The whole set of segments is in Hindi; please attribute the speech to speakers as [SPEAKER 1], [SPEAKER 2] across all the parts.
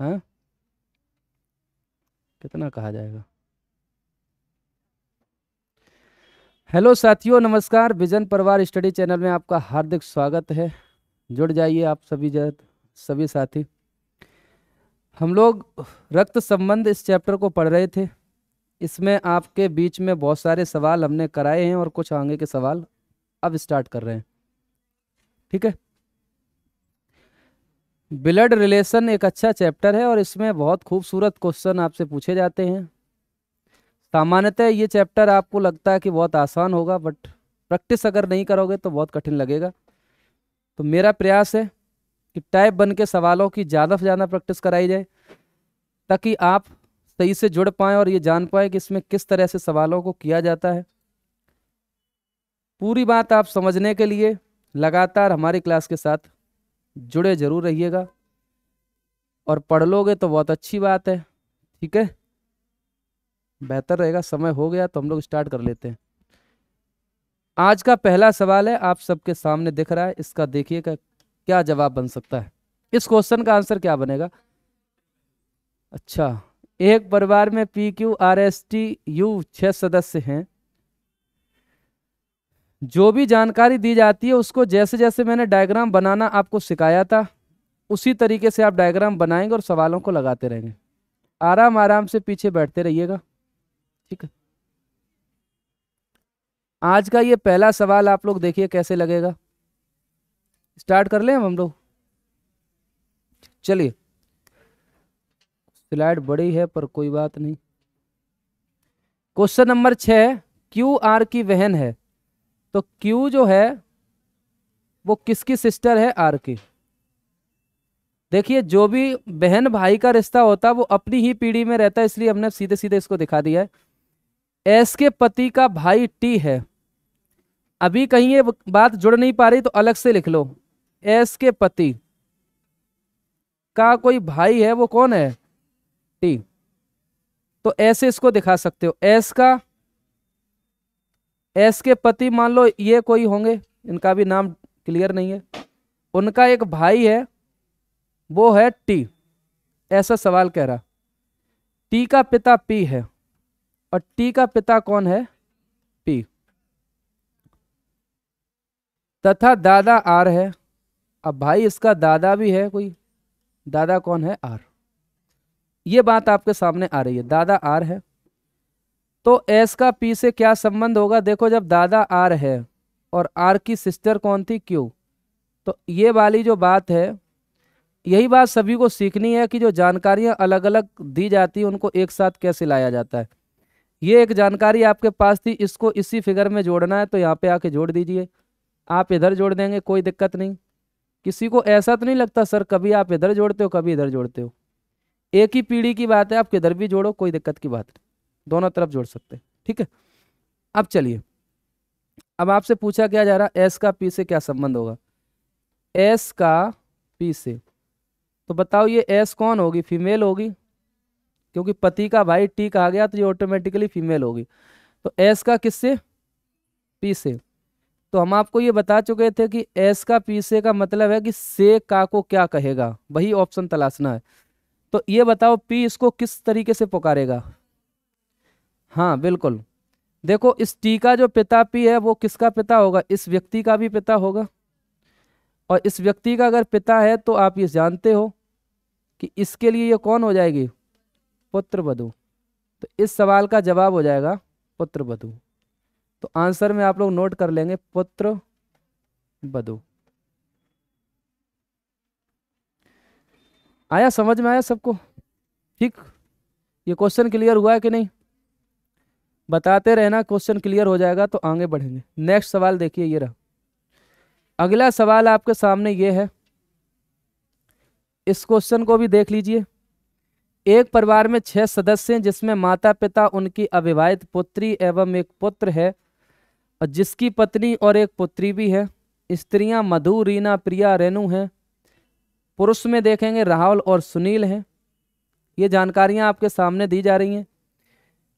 [SPEAKER 1] हाँ, कितना कहा जाएगा। हेलो साथियों, नमस्कार। विजन परिवार स्टडी चैनल में आपका हार्दिक स्वागत है। जुड़ जाइए आप सभी साथी। हम लोग रक्त संबंध इस चैप्टर को पढ़ रहे थे। इसमें आपके बीच में बहुत सारे सवाल हमने कराए हैं और कुछ आगे के सवाल अब स्टार्ट कर रहे हैं। ठीक है। ब्लड रिलेशन एक अच्छा चैप्टर है और इसमें बहुत खूबसूरत क्वेश्चन आपसे पूछे जाते हैं। सामान्यतः ये चैप्टर आपको लगता है कि बहुत आसान होगा, बट प्रैक्टिस अगर नहीं करोगे तो बहुत कठिन लगेगा। तो मेरा प्रयास है कि टाइप 1 के सवालों की ज़्यादा से ज़्यादा प्रैक्टिस कराई जाए, ताकि आप सही से जुड़ पाएँ और ये जान पाएँ कि इसमें किस तरह से सवालों को किया जाता है। पूरी बात आप समझने के लिए लगातार हमारी क्लास के साथ जुड़े जरूर रहिएगा, और पढ़ लोगे तो बहुत अच्छी बात है। ठीक है, बेहतर रहेगा। समय हो गया तो हम लोग स्टार्ट कर लेते हैं। आज का पहला सवाल है, आप सबके सामने दिख रहा है। इसका देखिएगा क्या जवाब बन सकता है। इस क्वेश्चन का आंसर क्या बनेगा। अच्छा, एक परिवार में PQRSTU 6 सदस्य हैं। जो भी जानकारी दी जाती है उसको जैसे जैसे मैंने डायग्राम बनाना आपको सिखाया था उसी तरीके से आप डायग्राम बनाएंगे और सवालों को लगाते रहेंगे। आराम आराम से पीछे बैठते रहिएगा। ठीक है। आज का ये पहला सवाल आप लोग देखिए कैसे लगेगा। स्टार्ट कर लें हम लोग। चलिए, स्लाइड बड़ी है पर कोई बात नहीं। क्वेश्चन नंबर 6, QR की बहन है। तो Q जो है वो किसकी सिस्टर है, R की। देखिए, जो भी बहन भाई का रिश्ता होता है वो अपनी ही पीढ़ी में रहता है, इसलिए हमने सीधे सीधे इसको दिखा दिया है। S के पति का भाई T है। अभी कहीं ये बात जुड़ नहीं पा रही तो अलग से लिख लो। S के पति का कोई भाई है, वो कौन है, T। तो ऐसे इसको दिखा सकते हो। S के पति मान लो ये कोई होंगे, इनका भी नाम क्लियर नहीं है। उनका एक भाई है, वो है T। ऐसा सवाल कह रहा। T का पिता P है और T का पिता कौन है, P। तथा दादा R है। अब भाई इसका दादा भी है कोई, दादा कौन है, R। ये बात आपके सामने आ रही है, दादा R है। तो S का P से क्या संबंध होगा। देखो, जब दादा R है और R की सिस्टर कौन थी, Q, तो ये वाली जो बात है, यही बात सभी को सीखनी है कि जो जानकारियां अलग अलग दी जाती है उनको एक साथ कैसे लाया जाता है। ये एक जानकारी आपके पास थी, इसको इसी फिगर में जोड़ना है तो यहाँ पे आके जोड़ दीजिए। आप इधर जोड़ देंगे, कोई दिक्कत नहीं। किसी को ऐसा तो नहीं लगता सर कभी आप इधर जोड़ते हो कभी इधर जोड़ते हो। एक ही पीढ़ी की बात है, आप किधर भी जोड़ो, कोई दिक्कत की बात नहीं, दोनों तरफ जोड़ सकते हैं। ठीक है। अब चलिए, अब आपसे पूछा क्या जा रहा, S का P से क्या संबंध होगा। S का P से, तो बताओ ये S कौन होगी, फीमेल होगी, क्योंकि पति का भाई T कहा गया तो ये ऑटोमेटिकली फीमेल होगी। तो S का किससे, P से। तो हम आपको ये बता चुके थे कि S का P से का मतलब है कि से का को क्या कहेगा, वही ऑप्शन तलाशना है। तो ये बताओ P इसको किस तरीके से पुकारेगा। हाँ बिल्कुल, देखो इस T का जो पिता P है वो किसका पिता होगा, इस व्यक्ति का भी पिता होगा। और इस व्यक्ति का अगर पिता है तो आप ये जानते हो कि इसके लिए ये कौन हो जाएगी, पुत्र वधू। तो इस सवाल का जवाब हो जाएगा पुत्र वधू। तो आंसर में आप लोग नोट कर लेंगे, पुत्र वधू। आया, समझ में आया सबको। ठीक, ये क्वेश्चन क्लियर हुआ है कि नहीं, बताते रहना, क्वेश्चन क्लियर हो जाएगा तो आगे बढ़ेंगे। नेक्स्ट सवाल देखिए, ये रहा। अगला सवाल आपके सामने ये है, इस क्वेश्चन को भी देख लीजिए। एक परिवार में 6 सदस्य हैं जिसमें माता पिता, उनकी अविवाहित पुत्री एवं एक पुत्र है, और जिसकी पत्नी और एक पुत्री भी है। स्त्रियां मधु, रीना, प्रिया, रेणु हैं। पुरुष में देखेंगे राहुल और सुनील हैं। ये जानकारियां आपके सामने दी जा रही हैं।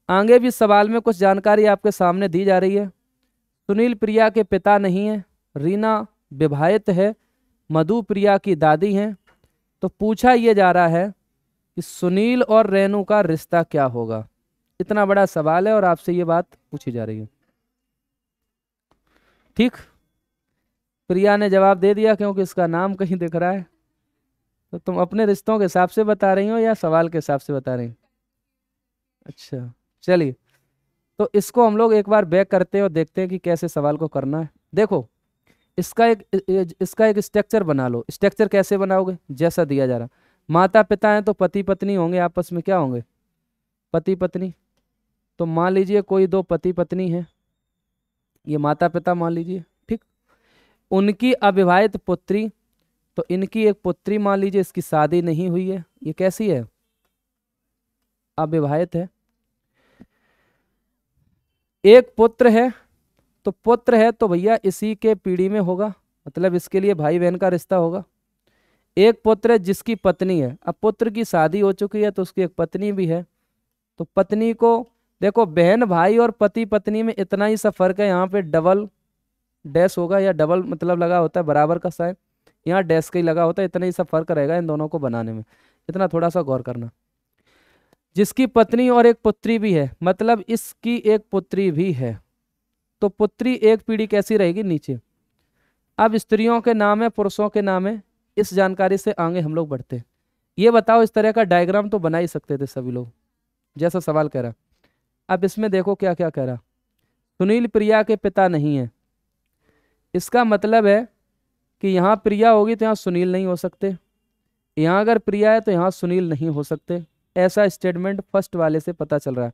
[SPEAKER 1] आगे भी सवाल में कुछ जानकारी आपके सामने दी जा रही है। सुनील प्रिया के पिता नहीं है, रीना विवाहित है, मधु प्रिया की दादी हैं। तो पूछा ये जा रहा है कि सुनील और रेनू का रिश्ता क्या होगा। इतना बड़ा सवाल है और आपसे ये बात पूछी जा रही है। ठीक, प्रिया ने जवाब दे दिया क्योंकि इसका नाम कहीं दिख रहा है। तो तुम अपने रिश्तों के हिसाब से बता रही हो या सवाल के हिसाब से बता रही हो? अच्छा, चलिए, तो इसको हम लोग एक बार बैक करते हैं और देखते हैं कि कैसे सवाल को करना है। देखो, इसका एक स्ट्रक्चर बना लो। स्ट्रक्चर कैसे बनाओगे? जैसा दिया जा रहा, माता पिता हैं तो पति पत्नी होंगे, आपस में क्या होंगे? पति पत्नी। तो मान लीजिए कोई दो पति पत्नी हैं, ये माता पिता मान लीजिए, ठीक। उनकी अविवाहित पुत्री, तो इनकी एक पुत्री मान लीजिए, इसकी शादी नहीं हुई है, ये कैसी है? अविवाहित है। एक पुत्र है, तो पुत्र है तो भैया इसी के पीढ़ी में होगा, मतलब इसके लिए भाई बहन का रिश्ता होगा। एक पुत्र है जिसकी पत्नी है, अब पुत्र की शादी हो चुकी है तो उसकी एक पत्नी भी है। तो पत्नी को, देखो बहन भाई और पति पत्नी में इतना ही सा फर्क है, यहाँ पे डबल डैश होगा या डबल मतलब लगा होता है बराबर का साइन, यहाँ डैश का ही लगा होता है, इतना ही सा फर्क रहेगा इन दोनों को बनाने में, इतना थोड़ा सा गौर करना। जिसकी पत्नी और एक पुत्री भी है, मतलब इसकी एक पुत्री भी है, तो पुत्री एक पीढ़ी कैसी रहेगी? नीचे। अब स्त्रियों के नाम है, पुरुषों के नाम है, इस जानकारी से आगे हम लोग बढ़ते हैं। ये बताओ, इस तरह का डायग्राम तो बना ही सकते थे सभी लोग, जैसा सवाल कह रहा। अब इसमें देखो क्या क्या कह रहा। सुनील प्रिया के पिता नहीं है, इसका मतलब है कि यहाँ प्रिया होगी तो यहाँ सुनील नहीं हो सकते, यहाँ अगर प्रिया है तो यहाँ सुनील नहीं हो सकते। ऐसा स्टेटमेंट फर्स्ट वाले से पता चल रहा है।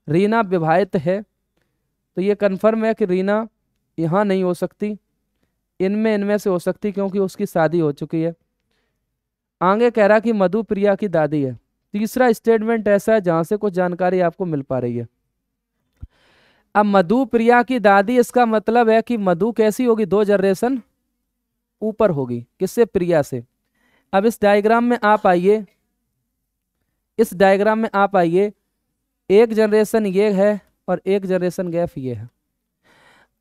[SPEAKER 1] रीना विवाहित है, तो ये कन्फर्म है कि रीना यहाँ नहीं हो सकती, इनमें से हो सकती क्योंकि उसकी शादी हो चुकी है। आगे कह रहा कि मधु प्रिया की दादी है। तीसरा स्टेटमेंट ऐसा है जहां से कुछ जानकारी आपको मिल पा रही है। अब मधु प्रिया की दादी, इसका मतलब है कि मधु कैसी होगी? 2 जनरेशन ऊपर होगी, किससे? प्रिया से। अब इस डायग्राम में आप आइए, इस डायग्राम में आप आइए, एक जनरेशन ये है और एक जनरेशन गैप ये है।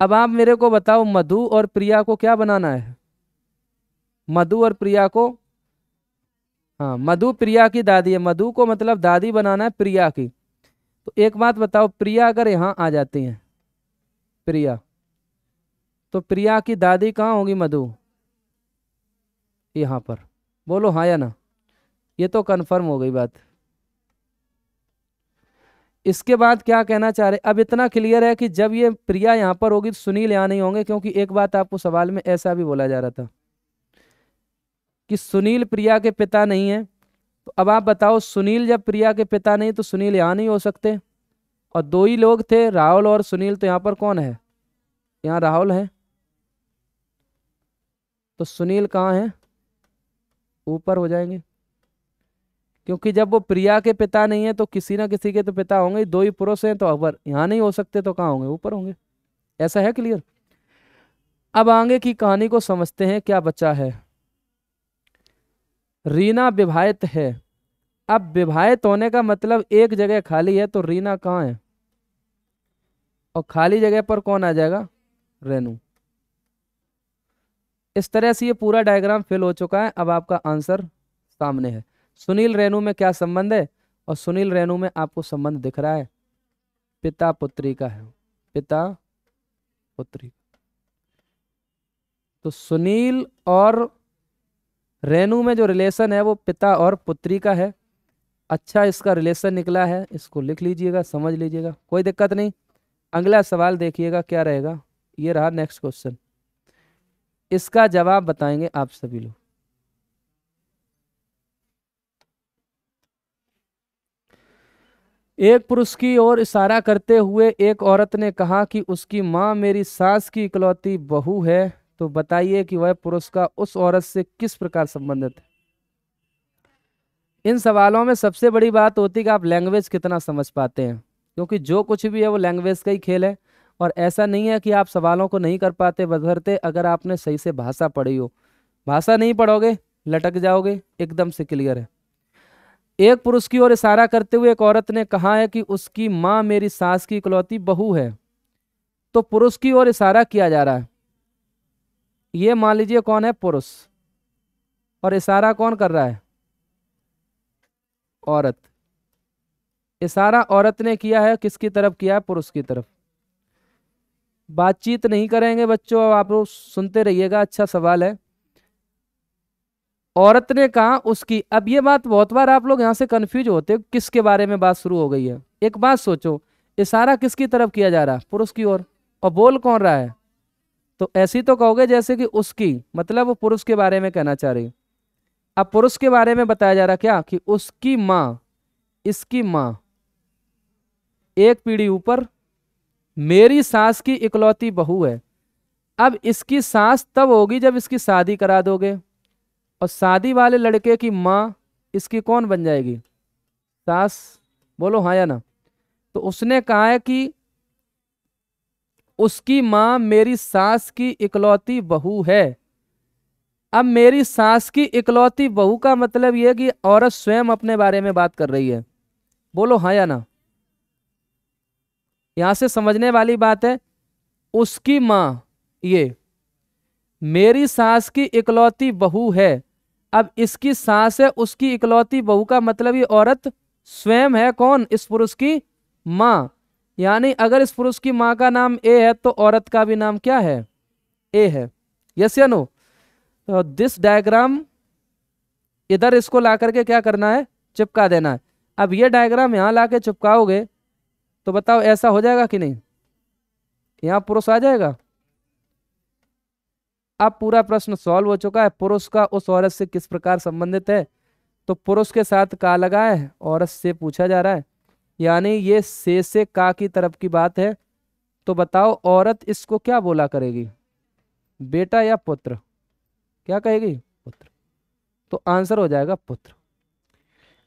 [SPEAKER 1] अब आप मेरे को बताओ, मधु और प्रिया को क्या बनाना है? मधु और प्रिया को, हाँ, मधु प्रिया की दादी है, मधु को मतलब दादी बनाना है प्रिया की। तो एक बात बताओ, प्रिया अगर यहाँ आ जाती है, प्रिया, तो प्रिया की दादी कहाँ होगी? मधु, यहाँ पर। बोलो हाँ या ना? ये तो कंफर्म हो गई बात। इसके बाद क्या कहना चाह रहे? अब इतना क्लियर है कि जब ये प्रिया यहाँ पर होगी तो सुनील यहाँ नहीं होंगे, क्योंकि एक बात आपको सवाल में ऐसा भी बोला जा रहा था कि सुनील प्रिया के पिता नहीं है। तो अब आप बताओ, सुनील जब प्रिया के पिता नहीं तो सुनील यहाँ नहीं हो सकते, और 2 ही लोग थे, राहुल और सुनील, तो यहाँ पर कौन है? यहाँ राहुल है, तो सुनील कहाँ है? ऊपर हो जाएंगे, क्योंकि जब वो प्रिया के पिता नहीं है तो किसी ना किसी के तो पिता होंगे, 2 ही पुरुष हैं, तो अगर यहाँ नहीं हो सकते तो कहाँ होंगे? ऊपर होंगे। ऐसा है क्लियर? अब आगे की कहानी को समझते हैं, क्या बचा है। रीना विवाहित है। अब विवाहित होने का मतलब एक जगह खाली है, तो रीना कहाँ है? और खाली जगह पर कौन आ जाएगा? रेनू। इस तरह से ये पूरा डायग्राम फिल हो चुका है। अब आपका आंसर सामने है। सुनील रेनू में क्या संबंध है? और सुनील रेनू में आपको संबंध दिख रहा है, पिता पुत्री का है, पिता पुत्री। तो सुनील और रेनू में जो रिलेशन है वो पिता और पुत्री का है। अच्छा, इसका रिलेशन निकला है, इसको लिख लीजिएगा, समझ लीजिएगा, कोई दिक्कत नहीं। अगला सवाल देखिएगा क्या रहेगा। ये रहा नेक्स्ट क्वेश्चन, इसका जवाब बताएंगे आप सभी लोग। एक पुरुष की ओर इशारा करते हुए एक औरत ने कहा कि उसकी माँ मेरी सास की इकलौती बहू है। तो बताइए कि वह पुरुष का उस औरत से किस प्रकार संबंधित है। इन सवालों में सबसे बड़ी बात होती है कि आप लैंग्वेज कितना समझ पाते हैं, क्योंकि जो कुछ भी है वो लैंग्वेज का ही खेल है। और ऐसा नहीं है कि आप सवालों को नहीं कर पाते, बशर्ते अगर आपने सही से भाषा पढ़ी हो। भाषा नहीं पढ़ोगे लटक जाओगे, एकदम से क्लियर है। एक पुरुष की ओर इशारा करते हुए एक औरत ने कहा है कि उसकी माँ मेरी सास की इकलौती बहू है। तो पुरुष की ओर इशारा किया जा रहा है, ये मान लीजिए कौन है? पुरुष। और इशारा कौन कर रहा है? औरत। इशारा औरत ने किया है, किसकी तरफ किया है? पुरुष की तरफ। बातचीत नहीं करेंगे बच्चों, आप लोग सुनते रहिएगा, अच्छा सवाल है। औरत ने कहा उसकी। अब ये बात बहुत बार आप लोग यहाँ से कंफ्यूज होते हो, किसके बारे में बात शुरू हो गई है। एक बात सोचो, इशारा किसकी तरफ किया जा रहा है? पुरुष की ओर। और बोल कौन रहा है? तो ऐसी तो कहोगे जैसे कि उसकी, मतलब वो पुरुष के बारे में कहना चाह रही। अब पुरुष के बारे में बताया जा रहा क्या कि उसकी माँ, इसकी माँ एक पीढ़ी ऊपर मेरी सास की इकलौती बहू है। अब इसकी सास तब होगी जब इसकी शादी करा दोगे, और शादी वाले लड़के की माँ इसकी कौन बन जाएगी? सास। बोलो हाँ या ना। तो उसने कहा है कि उसकी माँ मेरी सास की इकलौती बहू है। अब मेरी सास की इकलौती बहू का मतलब यह कि औरत स्वयं अपने बारे में बात कर रही है। बोलो हाँ या ना। यहां से समझने वाली बात है, उसकी माँ ये मेरी सास की इकलौती बहू है। अब इसकी सास है, उसकी इकलौती बहू का मतलब ये औरत स्वयं है। कौन? इस पुरुष की माँ। यानी अगर इस पुरुष की माँ का नाम ए है तो औरत का भी नाम क्या है? ए है। यस या नो? तो दिस डायग्राम इधर इसको ला करके क्या करना है? चिपका देना है। अब ये डायग्राम यहां लाके चिपकाओगे तो बताओ ऐसा हो जाएगा कि नहीं? यहां पुरुष आ जाएगा। अब पूरा प्रश्न सॉल्व हो चुका है। पुरुष का उस औरत से किस प्रकार संबंधित है? तो पुरुष के साथ का लगा है, औरत से पूछा जा रहा है, यानी ये से का की तरफ की बात है। तो बताओ औरत इसको क्या बोला करेगी? बेटा या पुत्र? क्या कहेगी? पुत्र। तो आंसर हो जाएगा पुत्र।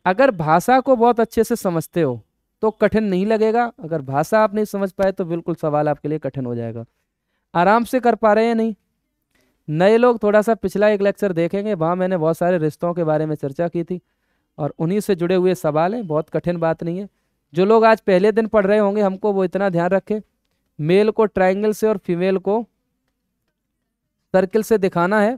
[SPEAKER 1] अगर भाषा को बहुत अच्छे से समझते हो तो कठिन नहीं लगेगा। अगर भाषा आप नहीं समझ पाए तो बिल्कुल सवाल आपके लिए कठिन हो जाएगा। आराम से कर पा रहे हैं नहीं? नए लोग थोड़ा सा पिछला एक लेक्चर देखेंगे, वहाँ मैंने बहुत सारे रिश्तों के बारे में चर्चा की थी और उन्हीं से जुड़े हुए सवाल हैं, बहुत कठिन बात नहीं है। जो लोग आज पहले दिन पढ़ रहे होंगे, हमको वो इतना ध्यान रखें, मेल को ट्रायंगल से और फीमेल को सर्किल से दिखाना है।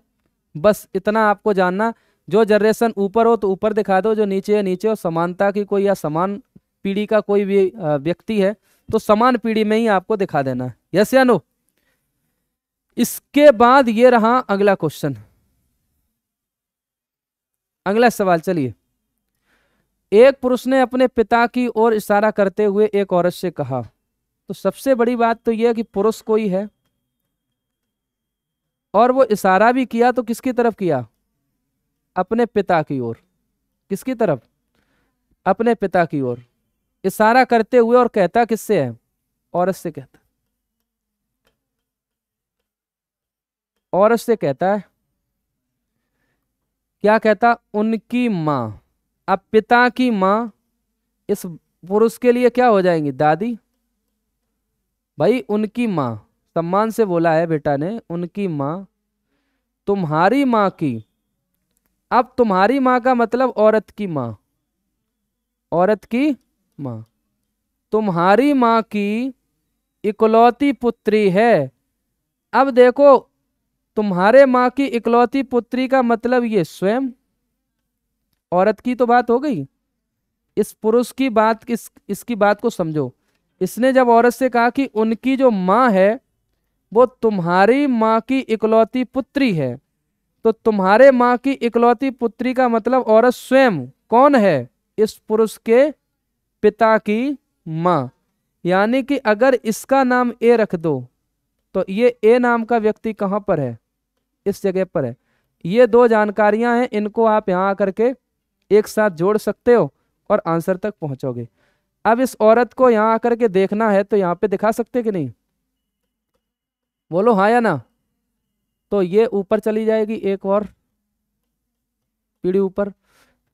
[SPEAKER 1] बस इतना आपको जानना। जो जनरेशन ऊपर हो तो ऊपर दिखा दो, जो नीचे है नीचे। और समानता की कोई या समान पीढ़ी का कोई भी व्यक्ति है तो समान पीढ़ी में ही आपको दिखा देना है। यस या नो? इसके बाद ये रहा अगला क्वेश्चन, अगला सवाल। चलिए, एक पुरुष ने अपने पिता की ओर इशारा करते हुए एक औरत से कहा। तो सबसे बड़ी बात तो यह है कि पुरुष कोई है और वो इशारा भी किया तो किसकी तरफ किया? अपने पिता की ओर। किसकी तरफ? अपने पिता की ओर इशारा करते हुए। और कहता किससे है? औरत से कहता। औरत से कहता है। क्या कहता? उनकी माँ। अब पिता की माँ इस पुरुष के लिए क्या हो जाएंगी? दादी। भाई उनकी माँ, सम्मान से बोला है बेटा ने, उनकी माँ तुम्हारी माँ की। अब तुम्हारी माँ का मतलब औरत की माँ। औरत की माँ तुम्हारी माँ की इकलौती पुत्री है। अब देखो, तुम्हारे माँ की इकलौती पुत्री का मतलब ये स्वयं औरत की तो बात हो गई। इस पुरुष की बात, इसकी बात को समझो। इसने जब औरत से कहा कि उनकी जो माँ है वो तुम्हारी माँ की इकलौती पुत्री है, तो तुम्हारे माँ की इकलौती पुत्री का मतलब औरत स्वयं कौन है? इस पुरुष के पिता की माँ। यानी कि अगर इसका नाम ए रख दो तो ये ए नाम का व्यक्ति कहाँ पर है? इस जगह पर है। ये दो जानकारियां हैं, इनको आप यहां आकर के एक साथ जोड़ सकते हो और आंसर तक पहुंचोगे। अब इस औरत को यहां आकर के देखना है तो यहां पे दिखा सकते कि नहीं? बोलो हाँ या ना। तो ये ऊपर चली जाएगी एक और पीढ़ी ऊपर।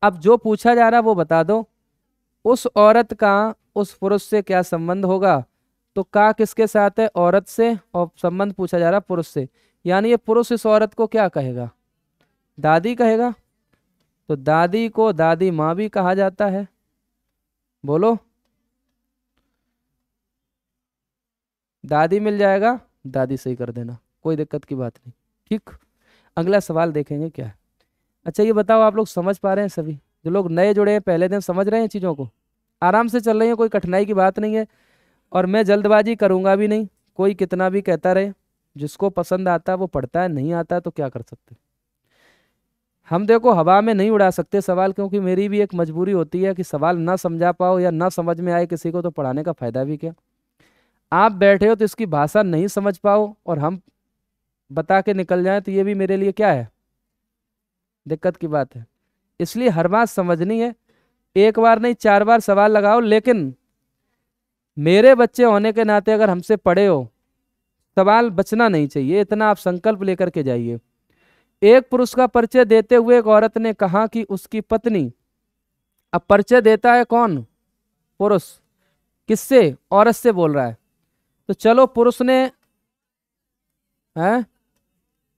[SPEAKER 1] अब जो पूछा जा रहा है वो बता दो, उस औरत का उस पुरुष से क्या संबंध होगा? तो का किसके साथ है? औरत से। और संबंध पूछा जा रहा पुरुष से, यानी ये पुरुष इस औरत को क्या कहेगा? दादी कहेगा। तो दादी को दादी माँ भी कहा जाता है। बोलो, दादी मिल जाएगा, दादी सही कर देना, कोई दिक्कत की बात नहीं। ठीक, अगला सवाल देखेंगे क्या है। अच्छा ये बताओ, आप लोग समझ पा रहे हैं सभी? जो लोग नए जुड़े हैं पहले दिन समझ रहे हैं चीज़ों को, आराम से चल रही है, कोई कठिनाई की बात नहीं है। और मैं जल्दबाजी करूंगा भी नहीं, कोई कितना भी कहता रहे, जिसको पसंद आता है वो पढ़ता है, नहीं आता है तो क्या कर सकते। हम देखो हवा में नहीं उड़ा सकते सवाल, क्योंकि मेरी भी एक मजबूरी होती है कि सवाल ना समझा पाओ या ना समझ में आए किसी को तो पढ़ाने का फायदा भी क्या। आप बैठे हो तो इसकी भाषा नहीं समझ पाओ और हम बता के निकल जाएं तो ये भी मेरे लिए क्या है, दिक्कत की बात है। इसलिए हर बात समझनी है, एक बार नहीं 4 बार सवाल लगाओ, लेकिन मेरे बच्चे होने के नाते अगर हमसे पढ़े हो, सवाल बचना नहीं चाहिए, इतना आप संकल्प लेकर के जाइए। एक पुरुष का परिचय देते हुए एक औरत ने कहा कि उसकी पत्नी, अब परिचय देता है कौन, पुरुष, किससे, औरत से बोल रहा है। तो चलो पुरुष ने, है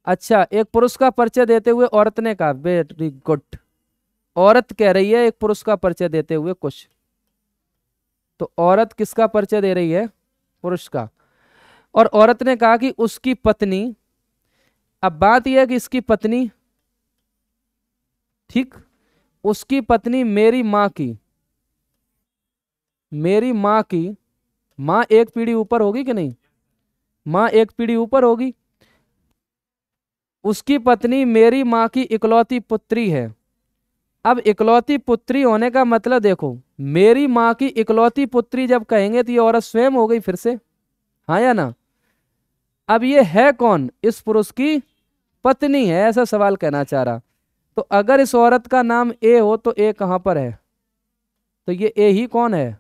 [SPEAKER 1] अच्छा, एक पुरुष का परिचय देते हुए औरत ने कहा, वेरी गुड, औरत कह रही है एक पुरुष का परिचय देते हुए कुछ, तो औरत किसका परिचय दे रही है, पुरुष का। और औरत ने कहा कि उसकी पत्नी, अब बात यह है कि इसकी पत्नी, ठीक, उसकी पत्नी मेरी माँ की, मेरी माँ की, माँ एक पीढ़ी ऊपर होगी कि नहीं, माँ एक पीढ़ी ऊपर होगी, उसकी पत्नी मेरी माँ की इकलौती पुत्री है। अब इकलौती पुत्री होने का मतलब देखो, मेरी माँ की इकलौती पुत्री जब कहेंगे तो ये औरत स्वयं हो गई फिर से, हाँ या ना। अब ये है कौन, इस पुरुष की पत्नी है, ऐसा सवाल कहना चाह रहा। तो अगर इस औरत का नाम ए हो तो ए कहां पर है, तो ये ए ही कौन है,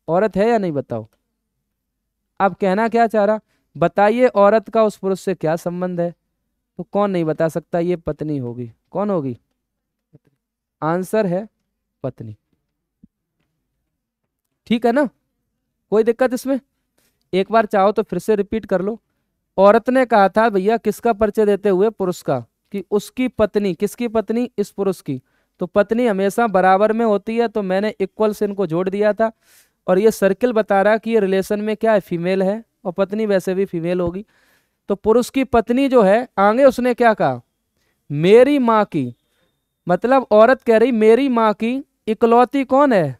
[SPEAKER 1] औरत है या नहीं, बताओ। अब कहना क्या चाह रहा, बताइए औरत का उस पुरुष से क्या संबंध है, तो कौन नहीं बता सकता, ये पत्नी होगी। कौन होगी, आंसर है पत्नी, ठीक है ना, कोई दिक्कत इसमें। एक बार चाहो तो फिर से रिपीट कर लो। औरत ने कहा था भैया किसका परिचय देते हुए, पुरुष का, कि उसकी पत्नी, किसकी पत्नी, इस पुरुष की। तो पत्नी हमेशा बराबर में होती है, तो मैंने इक्वल से इनको जोड़ दिया था। और ये सर्किल बता रहा कि ये रिलेशन में क्या है, फीमेल है, और पत्नी वैसे भी फीमेल होगी। तो पुरुष की पत्नी जो है, आगे उसने क्या कहा, मेरी माँ की, मतलब औरत कह रही मेरी माँ की इकलौती कौन है,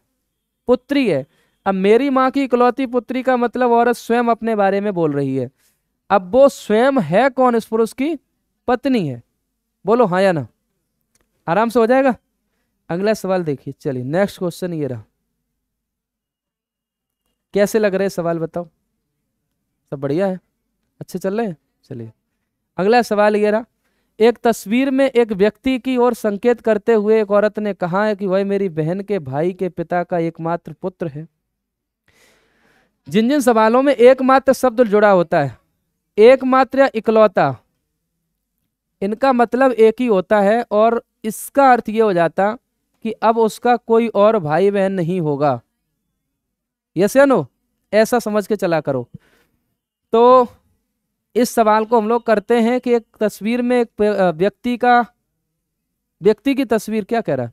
[SPEAKER 1] पुत्री है। अब मेरी माँ की इकलौती पुत्री का मतलब औरत स्वयं अपने बारे में बोल रही है। अब वो स्वयं है कौन, इस पुरुष की पत्नी है, बोलो हाँ या ना, आराम से हो जाएगा। अगला सवाल देखिए, चलिए नेक्स्ट क्वेश्चन ये रहा। कैसे लग रहे सवाल बताओ, सब बढ़िया है, अच्छे चल रहे हैं। चलिए अगला सवाल ये रहा, एक तस्वीर में एक व्यक्ति की ओर संकेत करते हुए एक औरत ने कहा है कि वह मेरी बहन के भाई के पिता का एकमात्र पुत्र है। जिन जिन सवालों में एकमात्र शब्द जुड़ा होता है, एकमात्र या इकलौता, इनका मतलब एक ही होता है, और इसका अर्थ ये हो जाता कि अब उसका कोई और भाई बहन नहीं होगा। यस या नो, ऐसा समझ के चला करो। तो इस सवाल को हम लोग करते हैं कि एक तस्वीर में एक व्यक्ति की तस्वीर, क्या कह रहा है,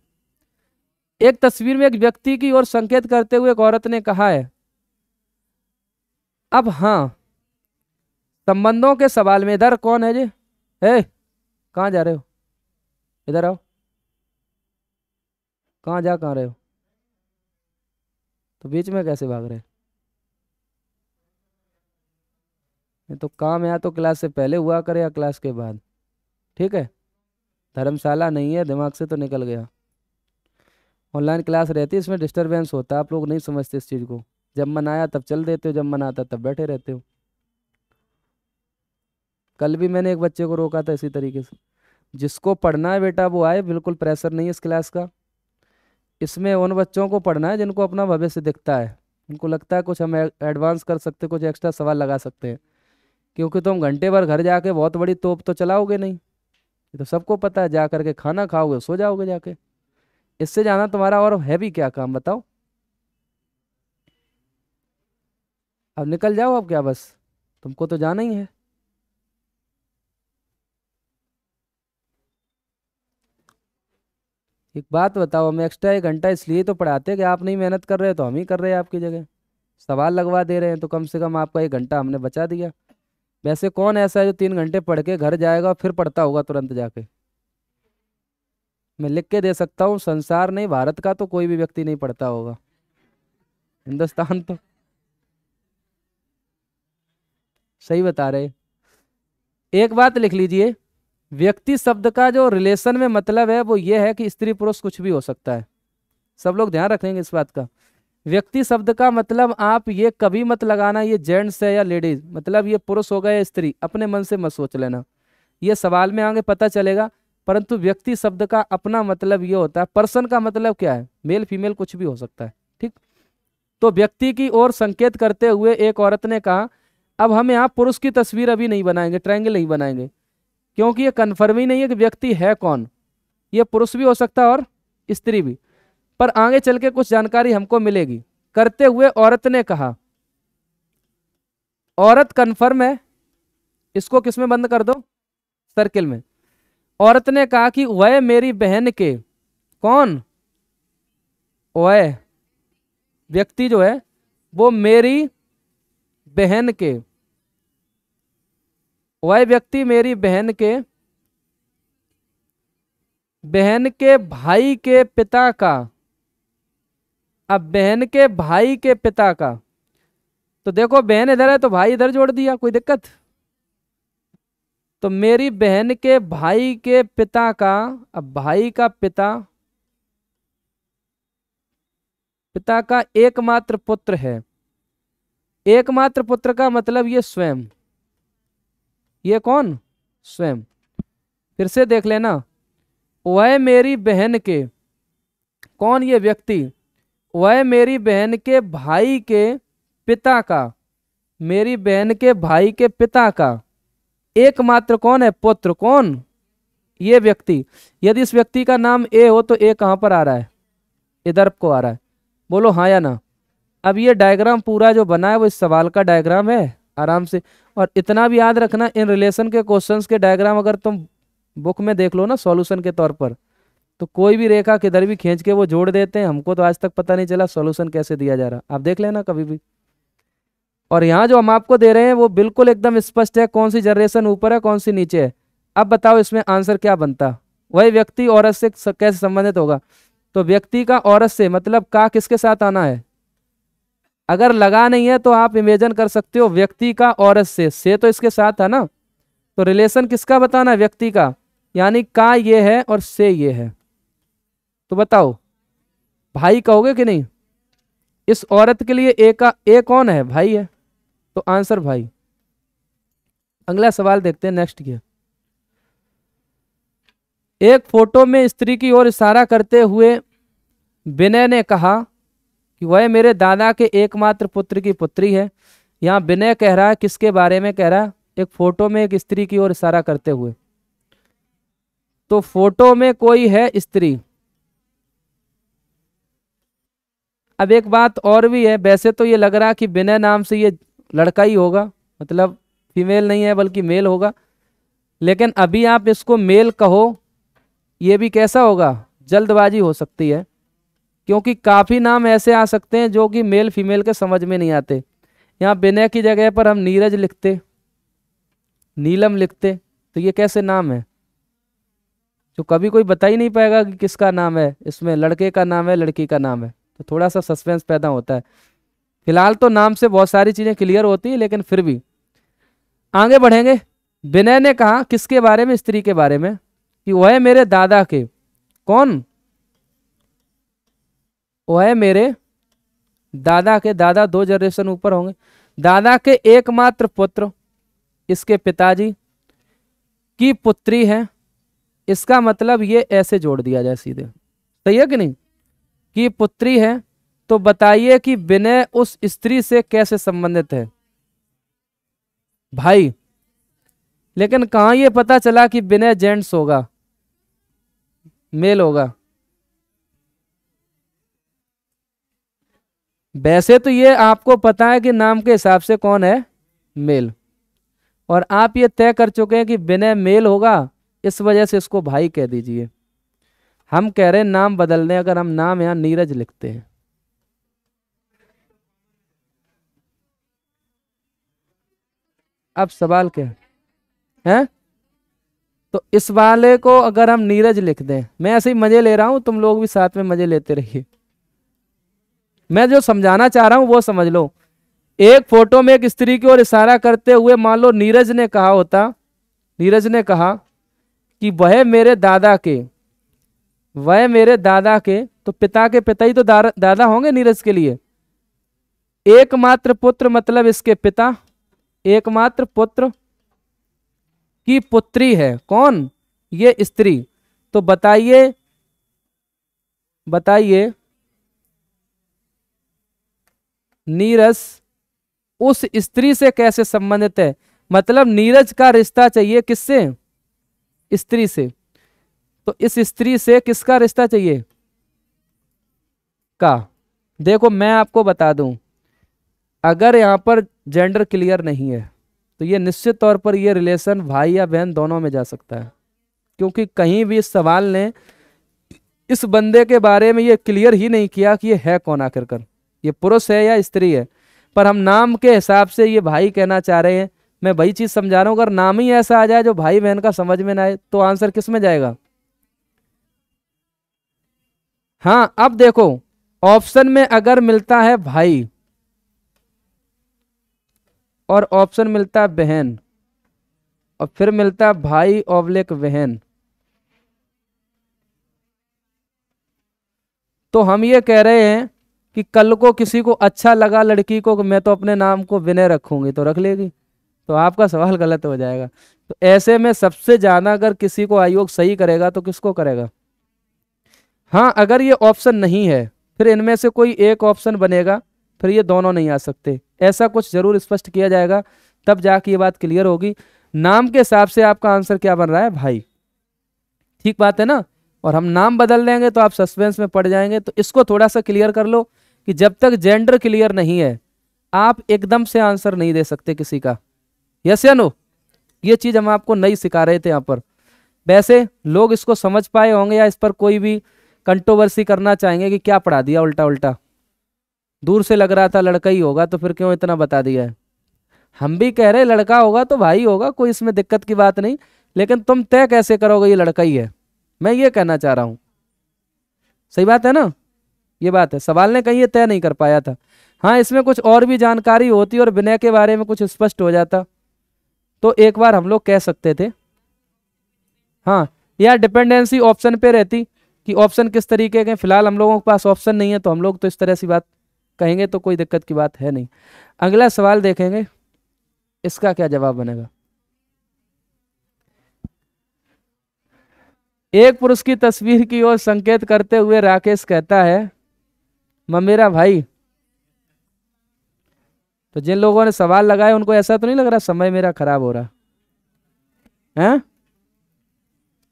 [SPEAKER 1] एक तस्वीर में एक व्यक्ति की ओर संकेत करते हुए एक औरत ने कहा है। अब हाँ, संबंधों के सवाल में इधर कौन है जी, है, कहाँ जा रहे हो, इधर आओ, कहाँ रहे हो, तो बीच में कैसे भाग रहे, ये तो काम है, या तो क्लास से पहले हुआ करे या क्लास के बाद, ठीक है, धर्मशाला नहीं है, दिमाग से तो निकल गया। ऑनलाइन क्लास रहती है, इसमें डिस्टरबेंस होता है, आप लोग नहीं समझते इस चीज़ को, जब मन आया तब चल देते हो, जब मन आता तब बैठे रहते हो। कल भी मैंने एक बच्चे को रोका था इसी तरीके से। जिसको पढ़ना है बेटा वो आए, बिल्कुल प्रेशर नहीं है इस क्लास का। इसमें उन बच्चों को पढ़ना है जिनको अपना भविष्य दिखता है, उनको लगता है कुछ हम एडवांस कर सकते, कुछ एक्स्ट्रा सवाल लगा सकते हैं। क्योंकि तुम घंटे भर घर जाके बहुत बड़ी तोप तो चलाओगे नहीं, ये तो सबको पता है, जा करके खाना खाओगे, सो जाओगे जाके, इससे जाना तुम्हारा और है भी क्या काम, बताओ। अब निकल जाओ, अब क्या बस, तुमको तो जाना ही है। एक बात बताओ, हम एक्स्ट्रा 1 घंटा इसलिए तो पढ़ाते हैं कि आप नहीं मेहनत कर रहे तो हम ही कर रहे हैं आपकी जगह, सवाल लगवा दे रहे हैं, तो कम से कम आपका 1 घंटा हमने बचा दिया। वैसे कौन ऐसा है जो 3 घंटे पढ़ के घर जाएगा और फिर पढ़ता होगा तुरंत जाके, मैं लिख के दे सकता हूँ, संसार नहीं भारत का तो कोई भी व्यक्ति नहीं पढ़ता होगा, हिंदुस्तान तो। सही बता रहे। एक बात लिख लीजिए, व्यक्ति शब्द का जो रिलेशन में मतलब है वो ये है कि स्त्री पुरुष कुछ भी हो सकता है। सब लोग ध्यान रखेंगे इस बात का। व्यक्ति शब्द का मतलब आप ये कभी मत लगाना ये जेंट्स है या लेडीज, मतलब ये पुरुष होगा या स्त्री, अपने मन से मत सोच लेना, ये सवाल में आगे पता चलेगा। परंतु व्यक्ति शब्द का अपना मतलब ये होता है, पर्सन का मतलब क्या है, मेल फीमेल कुछ भी हो सकता है, ठीक। तो व्यक्ति की ओर संकेत करते हुए एक औरत ने कहा, अब हम यहाँ पुरुष की तस्वीर अभी नहीं बनाएंगे, ट्रायंगल नहीं बनाएंगे, क्योंकि ये कन्फर्म ही नहीं है कि व्यक्ति है कौन, ये पुरुष भी हो सकता है और स्त्री भी, पर आगे चल के कुछ जानकारी हमको मिलेगी। करते हुए औरत ने कहा, औरत कन्फर्म है, इसको किस में बंद कर दो, सर्किल में। औरत ने कहा कि वह मेरी बहन के, कौन, वह व्यक्ति जो है वो मेरी बहन के, वह व्यक्ति मेरी बहन के भाई के पिता का। अब बहन के भाई के पिता का, तो देखो बहन इधर है तो भाई इधर जोड़ दिया, कोई दिक्कत। तो मेरी बहन के भाई के पिता का, अब भाई का पिता का एकमात्र पुत्र है। एकमात्र पुत्र का मतलब ये स्वयं, ये कौन, स्वयं। फिर से देख लेना, वह मेरी बहन के, कौन, ये व्यक्ति, वह मेरी बहन के भाई के पिता का, मेरी बहन के भाई के पिता का एकमात्र कौन है, पुत्र, कौन, ये व्यक्ति। यदि इस व्यक्ति का नाम ए हो तो ए कहां पर आ रहा है, इधर को आ रहा है, बोलो हाँ या ना। अब ये डायग्राम पूरा जो बना है वो इस सवाल का डायग्राम है, आराम से। और इतना भी याद रखना, इन रिलेशन के क्वेश्चंस के डायग्राम अगर तुम बुक में देख लो ना सॉल्यूशन के तौर पर, तो कोई भी रेखा किधर भी खींच के वो जोड़ देते हैं, हमको तो आज तक पता नहीं चला सॉल्यूशन कैसे दिया जा रहा, आप देख लेना कभी भी। और यहाँ जो हम आपको दे रहे हैं वो बिल्कुल एकदम स्पष्ट है, कौन सी जनरेशन ऊपर है कौन सी नीचे है। अब बताओ इसमें आंसर क्या बनता, वही व्यक्ति औरत से कैसे संबंधित होगा। तो व्यक्ति का औरत से मतलब का किसके साथ आना है, अगर लगा नहीं है तो आप इमेजिन कर सकते हो, व्यक्ति का औरत से तो इसके साथ है ना, तो रिलेशन किसका बताना है, व्यक्ति का, यानी का ये है और से ये है। तो बताओ भाई कहोगे कि नहीं, इस औरत के लिए ए का, ए कौन है, भाई है, तो आंसर भाई। अगला सवाल देखते हैं, नेक्स्ट किया। एक फोटो में स्त्री की ओर इशारा करते हुए विनय ने कहा कि वह मेरे दादा के एकमात्र पुत्र की पुत्री है। यहाँ विनय कह रहा है, किसके बारे में कह रहा है, एक फोटो में एक स्त्री की ओर इशारा करते हुए, तो फोटो में कोई है स्त्री। अब एक बात और भी है, वैसे तो ये लग रहा कि विनय नाम से ये लड़का ही होगा, मतलब फीमेल नहीं है बल्कि मेल होगा, लेकिन अभी आप इसको मेल कहो ये भी कैसा होगा, जल्दबाजी हो सकती है, क्योंकि काफी नाम ऐसे आ सकते हैं जो कि मेल फीमेल के समझ में नहीं आते। यहाँ विनय की जगह पर हम नीरज लिखते, नीलम लिखते, तो ये कैसे नाम है जो कभी कोई बता ही नहीं पाएगा कि किसका नाम है, इसमें लड़के का नाम है लड़की का नाम है, तो थोड़ा सा सस्पेंस पैदा होता है। फिलहाल तो नाम से बहुत सारी चीजें क्लियर होती है, लेकिन फिर भी आगे बढ़ेंगे। विनय ने कहा किसके बारे में, स्त्री के बारे में, कि वह मेरे दादा के, कौन, वह मेरे दादा के, दादा 2 जनरेशन ऊपर होंगे, दादा के एकमात्र पुत्र, इसके पिताजी की पुत्री है। इसका मतलब ये ऐसे जोड़ दिया जाए सीधे, सही है कि नहीं, कि पुत्री है। तो बताइए कि विनय उस स्त्री से कैसे संबंधित है, भाई। लेकिन कहां ये पता चला कि विनय जेंट्स होगा, मेल होगा। वैसे तो ये आपको पता है कि नाम के हिसाब से कौन है, मेल, और आप ये तय कर चुके हैं कि विनय मेल होगा, इस वजह से इसको भाई कह दीजिए। हम कह रहे हैं नाम बदल दें, अगर हम नाम यहां नीरज लिखते हैं, अब सवाल क्या है? तो इस वाले को अगर हम नीरज लिख दें, मैं ऐसे ही मजे ले रहा हूं, तुम लोग भी साथ में मजे लेते रहिए, मैं जो समझाना चाह रहा हूं वो समझ लो। एक फोटो में एक स्त्री की ओर इशारा करते हुए मान लो नीरज ने कहा होता, नीरज ने कहा कि वह मेरे दादा के, तो पिता के पिता ही तो दादा होंगे नीरज के लिए। एकमात्र पुत्र मतलब इसके पिता, एकमात्र पुत्र की पुत्री है कौन, ये स्त्री। तो बताइए बताइए नीरज उस स्त्री से कैसे संबंधित है, मतलब नीरज का रिश्ता चाहिए किससे, स्त्री से। तो इस स्त्री से किसका रिश्ता चाहिए, का। देखो मैं आपको बता दूं, अगर यहां पर जेंडर क्लियर नहीं है तो ये निश्चित तौर पर ये रिलेशन भाई या बहन दोनों में जा सकता है, क्योंकि कहीं भी इस सवाल ने इस बंदे के बारे में ये क्लियर ही नहीं किया कि ये है कौन आखिरकार, ये पुरुष है या स्त्री है। पर हम नाम के हिसाब से ये भाई कहना चाह रहे हैं, मैं वही चीज समझा रहा हूं। अगर नाम ही ऐसा आ जाए जो भाई बहन का समझ में ना आए तो आंसर किस में जाएगा। हाँ अब देखो, ऑप्शन में अगर मिलता है भाई और ऑप्शन मिलता है बहन और फिर मिलता है भाई ऑब्लिक बहन, तो हम ये कह रहे हैं कि कल को किसी को अच्छा लगा लड़की को, मैं तो अपने नाम को विनय रखूंगी, तो रख लेगी, तो आपका सवाल गलत हो जाएगा। तो ऐसे में सबसे ज्यादा अगर किसी को आयोग सही करेगा तो किसको करेगा। हाँ अगर ये ऑप्शन नहीं है फिर इनमें से कोई एक ऑप्शन बनेगा, फिर ये दोनों नहीं आ सकते, ऐसा कुछ जरूर स्पष्ट किया जाएगा, तब जाके ये बात क्लियर होगी। नाम के हिसाब से आपका आंसर क्या बन रहा है, भाई। ठीक बात है ना। और हम नाम बदल देंगे तो आप सस्पेंस में पड़ जाएंगे, तो इसको थोड़ा सा क्लियर कर लो कि जब तक जेंडर क्लियर नहीं है आप एकदम से आंसर नहीं दे सकते किसी का। यस या नो, ये चीज हम आपको नहीं सिखा रहे थे यहाँ पर। वैसे लोग इसको समझ पाए होंगे या इस पर कोई भी कंट्रोवर्सी करना चाहेंगे कि क्या पढ़ा दिया उल्टा उल्टा, दूर से लग रहा था लड़का ही होगा तो फिर क्यों इतना बता दिया है। हम भी कह रहे लड़का होगा तो भाई होगा, कोई इसमें दिक्कत की बात नहीं, लेकिन तुम तय कैसे करोगे ये लड़का ही है, मैं ये कहना चाह रहा हूं। सही बात है ना, ये बात है। सवाल ने कहीं ये तय नहीं कर पाया था। हाँ इसमें कुछ और भी जानकारी होती और विनय के बारे में कुछ स्पष्ट हो जाता तो एक बार हम लोग कह सकते थे। हाँ या डिपेंडेंसी ऑप्शन पे रहती कि ऑप्शन किस तरीके के, फिलहाल हम लोगों के पास ऑप्शन नहीं है तो हम लोग तो इस तरह सी बात कहेंगे तो कोई दिक्कत की बात है नहीं। अगला सवाल देखेंगे, इसका क्या जवाब बनेगा। एक पुरुष की तस्वीर की ओर संकेत करते हुए राकेश कहता है मेरा भाई। तो जिन लोगों ने सवाल लगाए उनको ऐसा तो नहीं लग रहा समय मेरा खराब हो रहा है,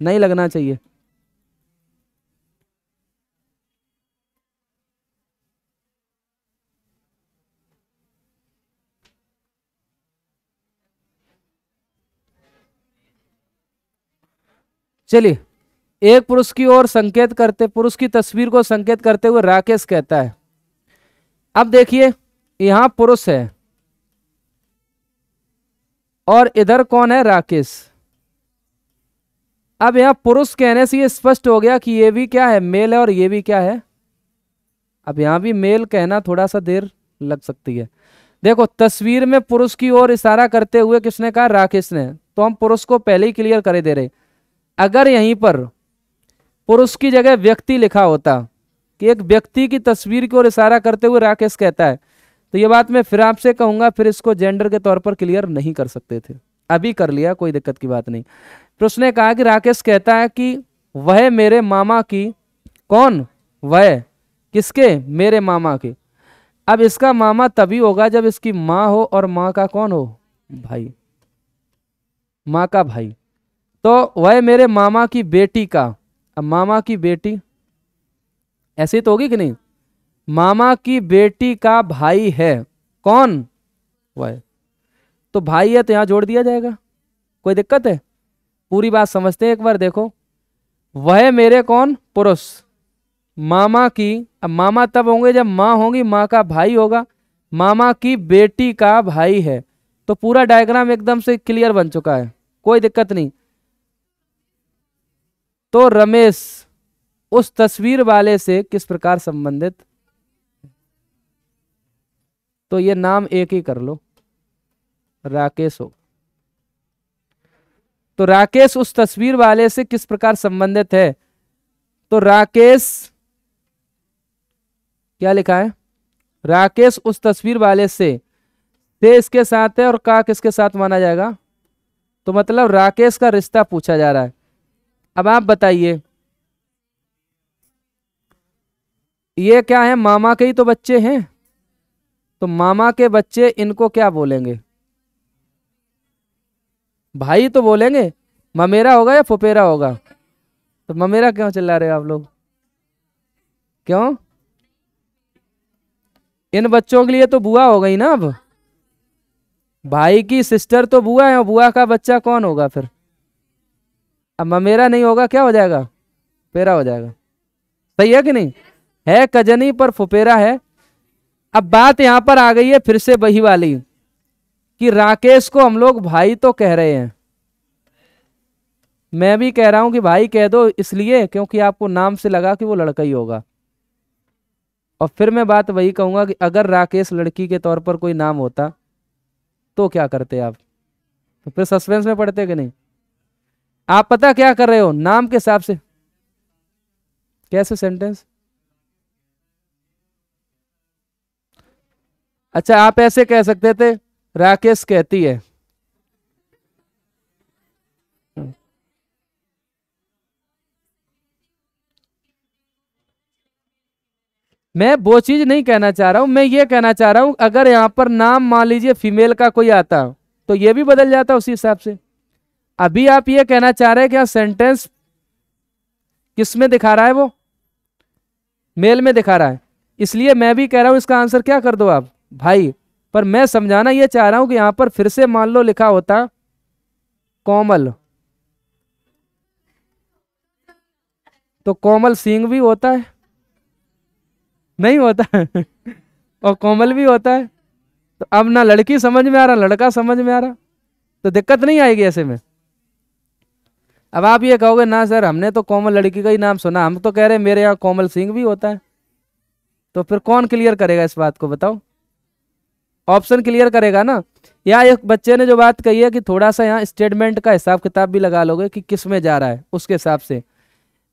[SPEAKER 1] नहीं लगना चाहिए। चलिए, एक पुरुष की तस्वीर को संकेत करते हुए राकेश कहता है। अब देखिए यहां पुरुष है और इधर कौन है, राकेश। अब यहां पुरुष कहने से ये स्पष्ट हो गया कि ये भी क्या है, मेल है, और ये भी क्या है। अब यहां भी मेल कहना थोड़ा सा देर लग सकती है। देखो तस्वीर में पुरुष की ओर इशारा करते हुए किसने कहा, राकेश ने, तो हम पुरुष को पहले ही क्लियर कर दे रहे। अगर यहीं पर पुरुष की जगह व्यक्ति लिखा होता कि एक व्यक्ति की तस्वीर की ओर इशारा करते हुए राकेश कहता है, तो ये बात मैं फिर आपसे कहूंगा, फिर इसको जेंडर के तौर पर क्लियर नहीं कर सकते थे, अभी कर लिया, कोई दिक्कत की बात नहीं। तो उसने कहा कि राकेश कहता है कि वह मेरे मामा की, कौन, वह किसके, मेरे मामा के। अब इसका मामा तभी होगा जब इसकी माँ हो, और माँ का कौन हो, भाई, माँ का भाई। तो वह मेरे मामा की बेटी का, अब मामा की बेटी ऐसी तो होगी कि नहीं, मामा की बेटी का भाई है कौन, वह। तो भाई है तो यहां जोड़ दिया जाएगा, कोई दिक्कत है। पूरी बात समझते हैं एक बार, देखो वह मेरे कौन, पुरुष, मामा की, अब मामा तब होंगे जब माँ होंगी, माँ का भाई होगा, मामा की बेटी का भाई है। तो पूरा डायग्राम एकदम से क्लियर बन चुका है, कोई दिक्कत नहीं। तो रमेश उस तस्वीर वाले से किस प्रकार संबंधित, तो ये नाम एक ही कर लो, राकेश हो। तो राकेश उस तस्वीर वाले से किस प्रकार संबंधित है, तो राकेश क्या लिखा है, राकेश उस तस्वीर वाले से इसके साथ है और का किसके साथ माना जाएगा, तो मतलब राकेश का रिश्ता पूछा जा रहा है। अब आप बताइए ये क्या है, मामा के ही तो बच्चे हैं, तो मामा के बच्चे इनको क्या बोलेंगे, भाई तो बोलेंगे। ममेरा होगा या फुपेरा होगा, तो ममेरा क्यों चिल्ला रहे हो आप लोग, क्यों, इन बच्चों के लिए तो बुआ हो गई ना। अब भाई की सिस्टर तो बुआ है और बुआ का बच्चा कौन होगा फिर, अब ममेरा नहीं होगा, क्या हो जाएगा, पेरा हो जाएगा। सही है कि नहीं, है कजनी पर फुपेरा है। अब बात यहां पर आ गई है फिर से वही वाली कि राकेश को हम लोग भाई तो कह रहे हैं, मैं भी कह रहा हूं कि भाई कह दो, इसलिए क्योंकि आपको नाम से लगा कि वो लड़का ही होगा। और फिर मैं बात वही कहूंगा कि अगर राकेश लड़की के तौर पर कोई नाम होता तो क्या करते आप, तो फिर सस्पेंस में पड़ते कि नहीं। आप पता क्या कर रहे हो, नाम के हिसाब से कैसे सेंटेंस, अच्छा आप ऐसे कह सकते थे राकेश कहती है, मैं वो चीज नहीं कहना चाह रहा हूं, मैं ये कहना चाह रहा हूं अगर यहां पर नाम मान लीजिए फीमेल का कोई आता तो ये भी बदल जाता उसी हिसाब से। अभी आप ये कहना चाह रहे हैं कि सेंटेंस किस में दिखा रहा है, वो मेल में दिखा रहा है, इसलिए मैं भी कह रहा हूं इसका आंसर क्या कर दो आप, भाई। पर मैं समझाना ये चाह रहा हूं कि यहां पर फिर से मान लो लिखा होता कोमल, तो कोमल सिंह भी होता है, नहीं होता है और कोमल भी होता है, तो अब ना लड़की समझ में आ रहा लड़का समझ में आ रहा, तो दिक्कत नहीं आएगी ऐसे में। अब आप ये कहोगे ना सर हमने तो कोमल लड़की का ही नाम सुना, हम तो कह रहे हैं मेरे यहाँ कोमल सिंह भी होता है, तो फिर कौन क्लियर करेगा इस बात को बताओ, ऑप्शन क्लियर करेगा ना। या एक बच्चे ने जो बात कही है कि थोड़ा सा यहाँ स्टेटमेंट का हिसाब किताब भी लगा लोगे कि किस में जा रहा है उसके हिसाब से,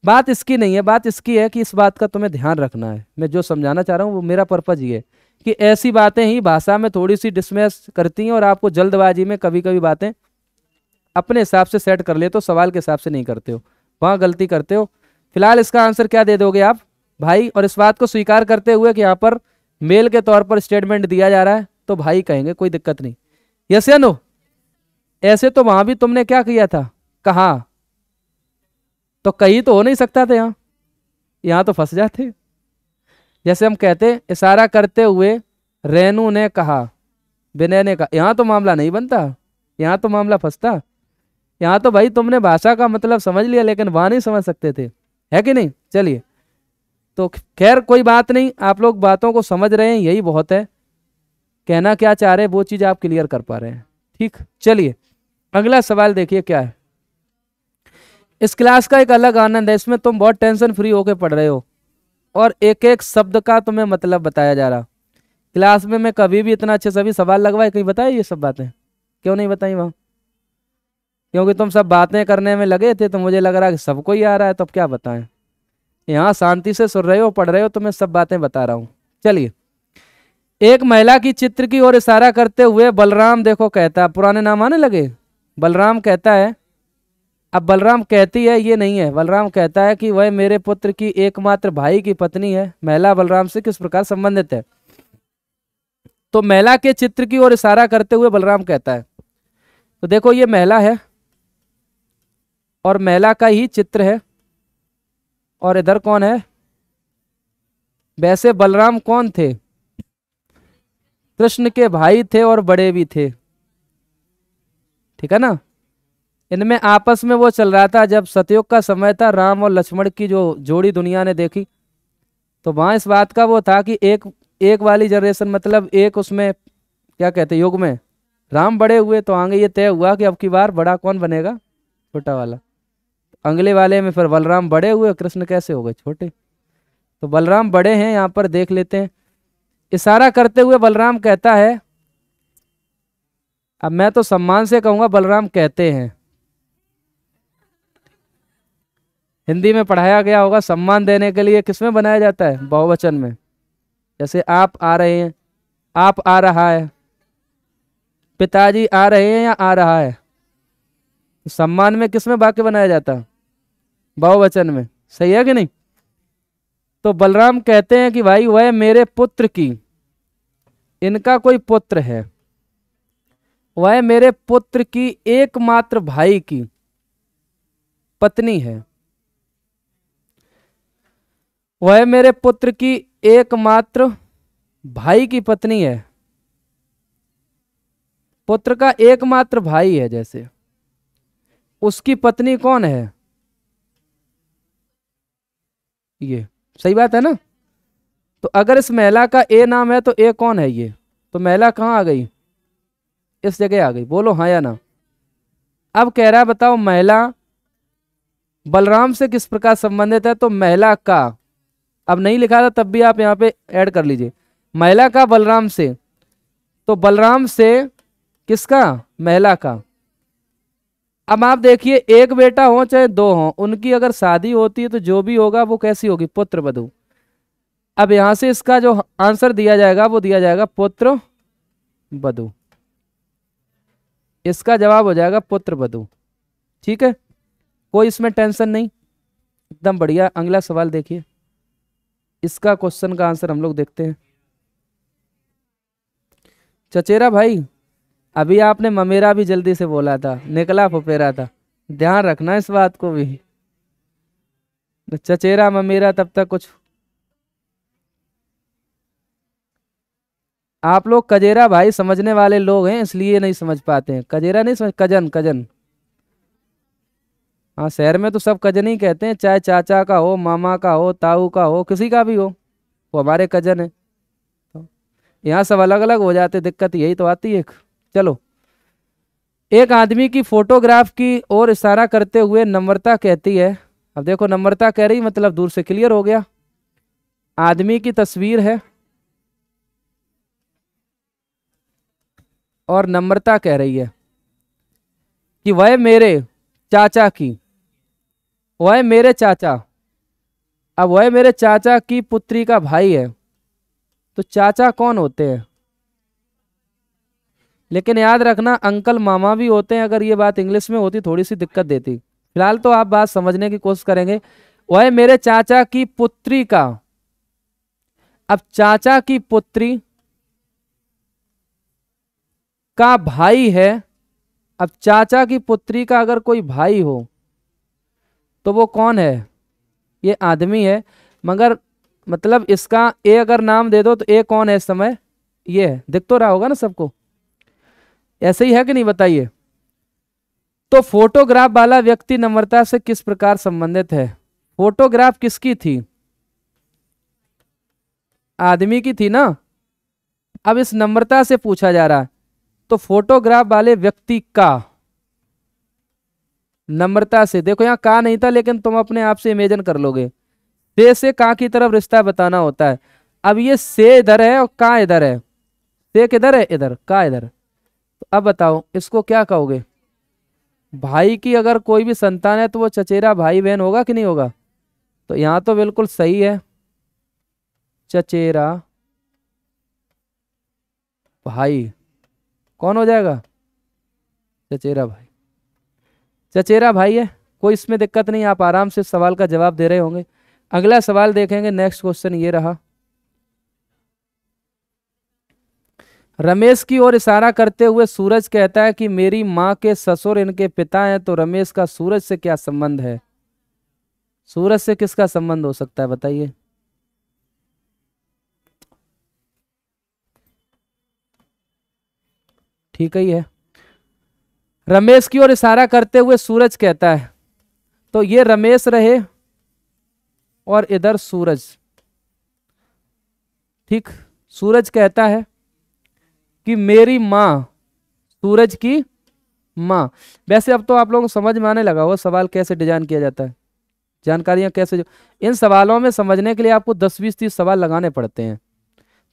[SPEAKER 1] बात इसकी नहीं है, बात इसकी है कि इस बात का तुम्हें ध्यान रखना है। मैं जो समझाना चाह रहा हूँ वो मेरा पर्पज ये है कि ऐसी बातें ही भाषा में थोड़ी सी डिसमिस करती हैं और आपको जल्दबाजी में कभी कभी बातें अपने हिसाब से सेट कर ले तो सवाल के हिसाब से नहीं करते हो, वहाँ गलती करते हो। फिलहाल इसका आंसर क्या दे दोगे आप, भाई। और इस बात को स्वीकार करते हुए कि यहाँ पर मेल के तौर पर स्टेटमेंट दिया जा रहा है तो भाई कहेंगे, कोई दिक्कत नहीं। यस या नो, ऐसे तो वहां भी तुमने क्या किया था, कहा तो कहीं तो हो नहीं सकता था, यहाँ तो फंस जाते। जैसे हम कहते इशारा करते हुए रेनू ने कहा, विनय ने कहा, यहाँ तो मामला नहीं बनता, यहाँ तो मामला फंसता। यहाँ तो भाई तुमने भाषा का मतलब समझ लिया लेकिन वहां नहीं समझ सकते थे, है कि नहीं। चलिए तो खैर कोई बात नहीं, आप लोग बातों को समझ रहे हैं, यही बहुत है। कहना क्या चाह रहे हैं वो चीज आप क्लियर कर पा रहे हैं, ठीक। चलिए अगला सवाल देखिए क्या है। इस क्लास का एक अलग आनंद है, इसमें तुम बहुत टेंशन फ्री होके पढ़ रहे हो और एक एक शब्द का तुम्हें मतलब बताया जा रहा। क्लास में मैं कभी भी इतना अच्छे सभी सवाल लगवाए कहीं बताए ये सब बातें, क्यों नहीं बताई वहाँ, क्योंकि तुम सब बातें करने में लगे थे तो मुझे लग रहा है कि सबको ही आ रहा है, तो अब क्या बताएं। यहाँ शांति से सुन रहे हो पढ़ रहे हो तो मैं सब बातें बता रहा हूँ। चलिए, एक महिला की चित्र की ओर इशारा करते हुए बलराम देखो कहता है, पुराने नाम आने लगे, बलराम कहता है। अब बलराम कहती है ये नहीं है, बलराम कहता है कि वह मेरे पुत्र की एकमात्र भाई की पत्नी है। महिला बलराम से किस प्रकार संबंधित है, तो महिला के चित्र की ओर इशारा करते हुए बलराम कहता है। तो देखो ये महिला है और महिला का ही चित्र है, और इधर कौन है, वैसे बलराम कौन थे, कृष्ण के भाई थे और बड़े भी थे, ठीक है ना। इनमें आपस में वो चल रहा था, जब सतयुग का समय था, राम और लक्ष्मण की जो जोड़ी दुनिया ने देखी, तो वहां इस बात का वो था कि एक वाली जनरेशन मतलब एक उसमें क्या कहते युग में राम बड़े हुए, तो आगे ये तय हुआ कि अब की बार बड़ा कौन बनेगा, छोटा वाला। अगले वाले में फिर बलराम बड़े हुए, कृष्ण कैसे हो गए छोटे। तो बलराम बड़े हैं, यहां पर देख लेते हैं। इशारा करते हुए बलराम कहता है, अब मैं तो सम्मान से कहूंगा बलराम कहते हैं, हिंदी में पढ़ाया गया होगा सम्मान देने के लिए किसमें बनाया जाता है, बहुवचन में। जैसे आप आ रहे हैं, आप आ रहा है, पिताजी आ रहे हैं या आ रहा है। सम्मान में किसमें वाक्य बनाया जाता है, बहुवचन में। सही है कि नहीं। तो बलराम कहते हैं कि भाई वह मेरे पुत्र की, इनका कोई पुत्र है, वह मेरे पुत्र की एकमात्र भाई की पत्नी है, वह मेरे पुत्र की एकमात्र भाई की पत्नी है। पुत्र का एकमात्र भाई है, जैसे उसकी पत्नी कौन है, ये सही बात है ना। तो अगर इस महिला का ए नाम है तो ए कौन है, ये तो महिला कहाँ आ गई, इस जगह आ गई। बोलो हाँ या ना। अब कह रहा है बताओ महिला बलराम से किस प्रकार संबंधित है, तो महिला का, अब नहीं लिखा था तब भी आप यहाँ पे ऐड कर लीजिए, महिला का बलराम से, तो बलराम से किसका, महिला का। अब आप देखिए एक बेटा हो चाहे दो हो, उनकी अगर शादी होती है तो जो भी होगा वो कैसी होगी, पुत्र वधू। अब यहां से इसका जो आंसर दिया जाएगा वो दिया जाएगा पुत्र वधू, इसका जवाब हो जाएगा पुत्र वधू। ठीक है, कोई इसमें टेंशन नहीं, एकदम बढ़िया। अगला सवाल देखिए, इसका क्वेश्चन का आंसर हम लोग देखते हैं। चचेरा भाई, अभी आपने ममेरा भी जल्दी से बोला था, निकला फुफेरा था, ध्यान रखना इस बात को भी। चचेरा ममेरा तब तक कुछ, आप लोग कजेरा भाई समझने वाले लोग हैं इसलिए नहीं समझ पाते हैं। कजेरा नहीं समझ, कजन कजन। हाँ शहर में तो सब कजन ही कहते हैं, चाहे चाचा का हो, मामा का हो, ताऊ का हो, किसी का भी हो, वो हमारे कजन है। तो यहाँ सब अलग अलग हो जाते, दिक्कत यही तो आती है। चलो, एक आदमी की फोटोग्राफ की ओर इशारा करते हुए नम्रता कहती है, अब देखो नम्रता कह रही मतलब दूर से क्लियर हो गया, आदमी की तस्वीर है और नम्रता कह रही है कि वह मेरे चाचा की, वह मेरे चाचा, अब वह मेरे चाचा की पुत्री का भाई है। तो चाचा कौन होते हैं, लेकिन याद रखना अंकल मामा भी होते हैं, अगर ये बात इंग्लिश में होती थोड़ी सी दिक्कत देती। फिलहाल तो आप बात समझने की कोशिश करेंगे। वह मेरे चाचा की पुत्री का, अब चाचा की पुत्री का भाई है। अब चाचा की पुत्री का अगर कोई भाई हो तो वो कौन है, ये आदमी है। मगर मतलब इसका ए अगर नाम दे दो तो ए कौन है इस समय, ये है। दिख तो रहा होगा ना सबको, ऐसे ही है कि नहीं बताइए। तो फोटोग्राफ वाला व्यक्ति नम्रता से किस प्रकार संबंधित है, फोटोग्राफ किसकी थी, आदमी की थी ना। अब इस नम्रता से पूछा जा रहा है, तो फोटोग्राफ वाले व्यक्ति का, नम्रता से, देखो यहाँ का नहीं था लेकिन तुम अपने आप से इमेजिन कर लोगे, से का की तरफ रिश्ता बताना होता है। अब ये से इधर है और का इधर है, से किधर है, इधर, का इधर। तो अब बताओ इसको क्या कहोगे, भाई की अगर कोई भी संतान है तो वो चचेरा भाई बहन होगा कि नहीं होगा। तो यहाँ तो बिल्कुल सही है, चचेरा भाई कौन हो जाएगा, चचेरा भाई। चचेरा भाई है, कोई इसमें दिक्कत नहीं, आप आराम से सवाल का जवाब दे रहे होंगे। अगला सवाल देखेंगे, नेक्स्ट क्वेश्चन ये रहा। रमेश की ओर इशारा करते हुए सूरज कहता है कि मेरी माँ के ससुर इनके पिता हैं। तो रमेश का सूरज से क्या संबंध है, सूरज से किसका संबंध हो सकता है बताइए। ठीक ही है, रमेश की ओर इशारा करते हुए सूरज कहता है, तो ये रमेश रहे और इधर सूरज। ठीक, सूरज कहता है कि मेरी माँ सूरज की माँ। वैसे अब तो आप लोगों को समझ में आने लगा वो सवाल कैसे डिजाइन किया जाता है, जानकारियां कैसे इन सवालों में समझने के लिए आपको 10-20-30 सवाल लगाने पड़ते हैं,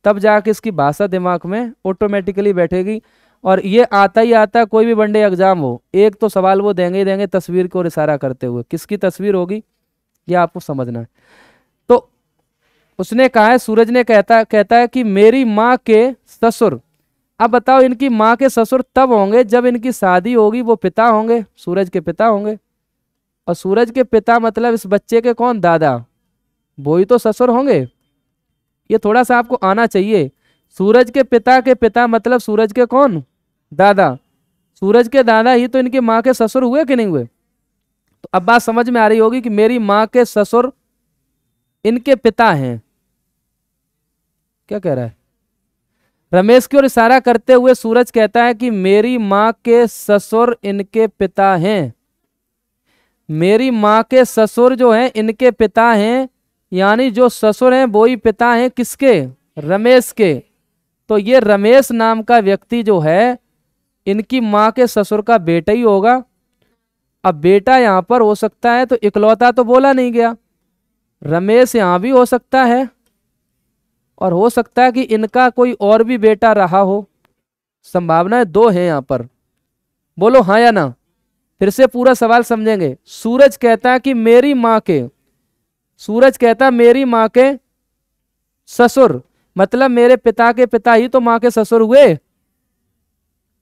[SPEAKER 1] तब जाके इसकी भाषा दिमाग में ऑटोमेटिकली बैठेगी। और ये आता ही आता है, कोई भी वनडे एग्जाम हो, एक तो सवाल वो देंगे ही देंगे तस्वीर को इशारा करते हुए, किसकी तस्वीर होगी ये आपको समझना है। तो उसने कहा है, सूरज ने कहता कहता है कि मेरी माँ के ससुर। अब बताओ इनकी माँ के ससुर तब होंगे जब इनकी शादी होगी, वो पिता होंगे, सूरज के पिता होंगे। और सूरज के पिता मतलब इस बच्चे के कौन, दादा, वो ही तो ससुर होंगे। ये थोड़ा सा आपको आना चाहिए। सूरज के पिता मतलब सूरज के कौन, दादा। सूरज के दादा ही तो इनकी माँ के ससुर हुए कि नहीं हुए। तो अब बात समझ में आ रही होगी कि मेरी माँ के ससुर इनके पिता हैं। क्या कह रहा है, रमेश की ओर इशारा करते हुए सूरज कहता है कि मेरी माँ के ससुर इनके पिता हैं। मेरी माँ के ससुर जो हैं इनके पिता हैं, यानी जो ससुर हैं वो ही पिता हैं किसके, रमेश के। तो ये रमेश नाम का व्यक्ति जो है इनकी माँ के ससुर का बेटा ही होगा। अब बेटा यहां पर हो सकता है, तो इकलौता तो बोला नहीं गया, रमेश यहां भी हो सकता है, और हो सकता है कि इनका कोई और भी बेटा रहा हो। संभावनाएं दो हैं यहां पर, बोलो हाँ या ना। फिर से पूरा सवाल समझेंगे। सूरज कहता है कि मेरी माँ के, सूरज कहता मेरी माँ के ससुर, मतलब मेरे पिता के पिता ही तो माँ के ससुर हुए।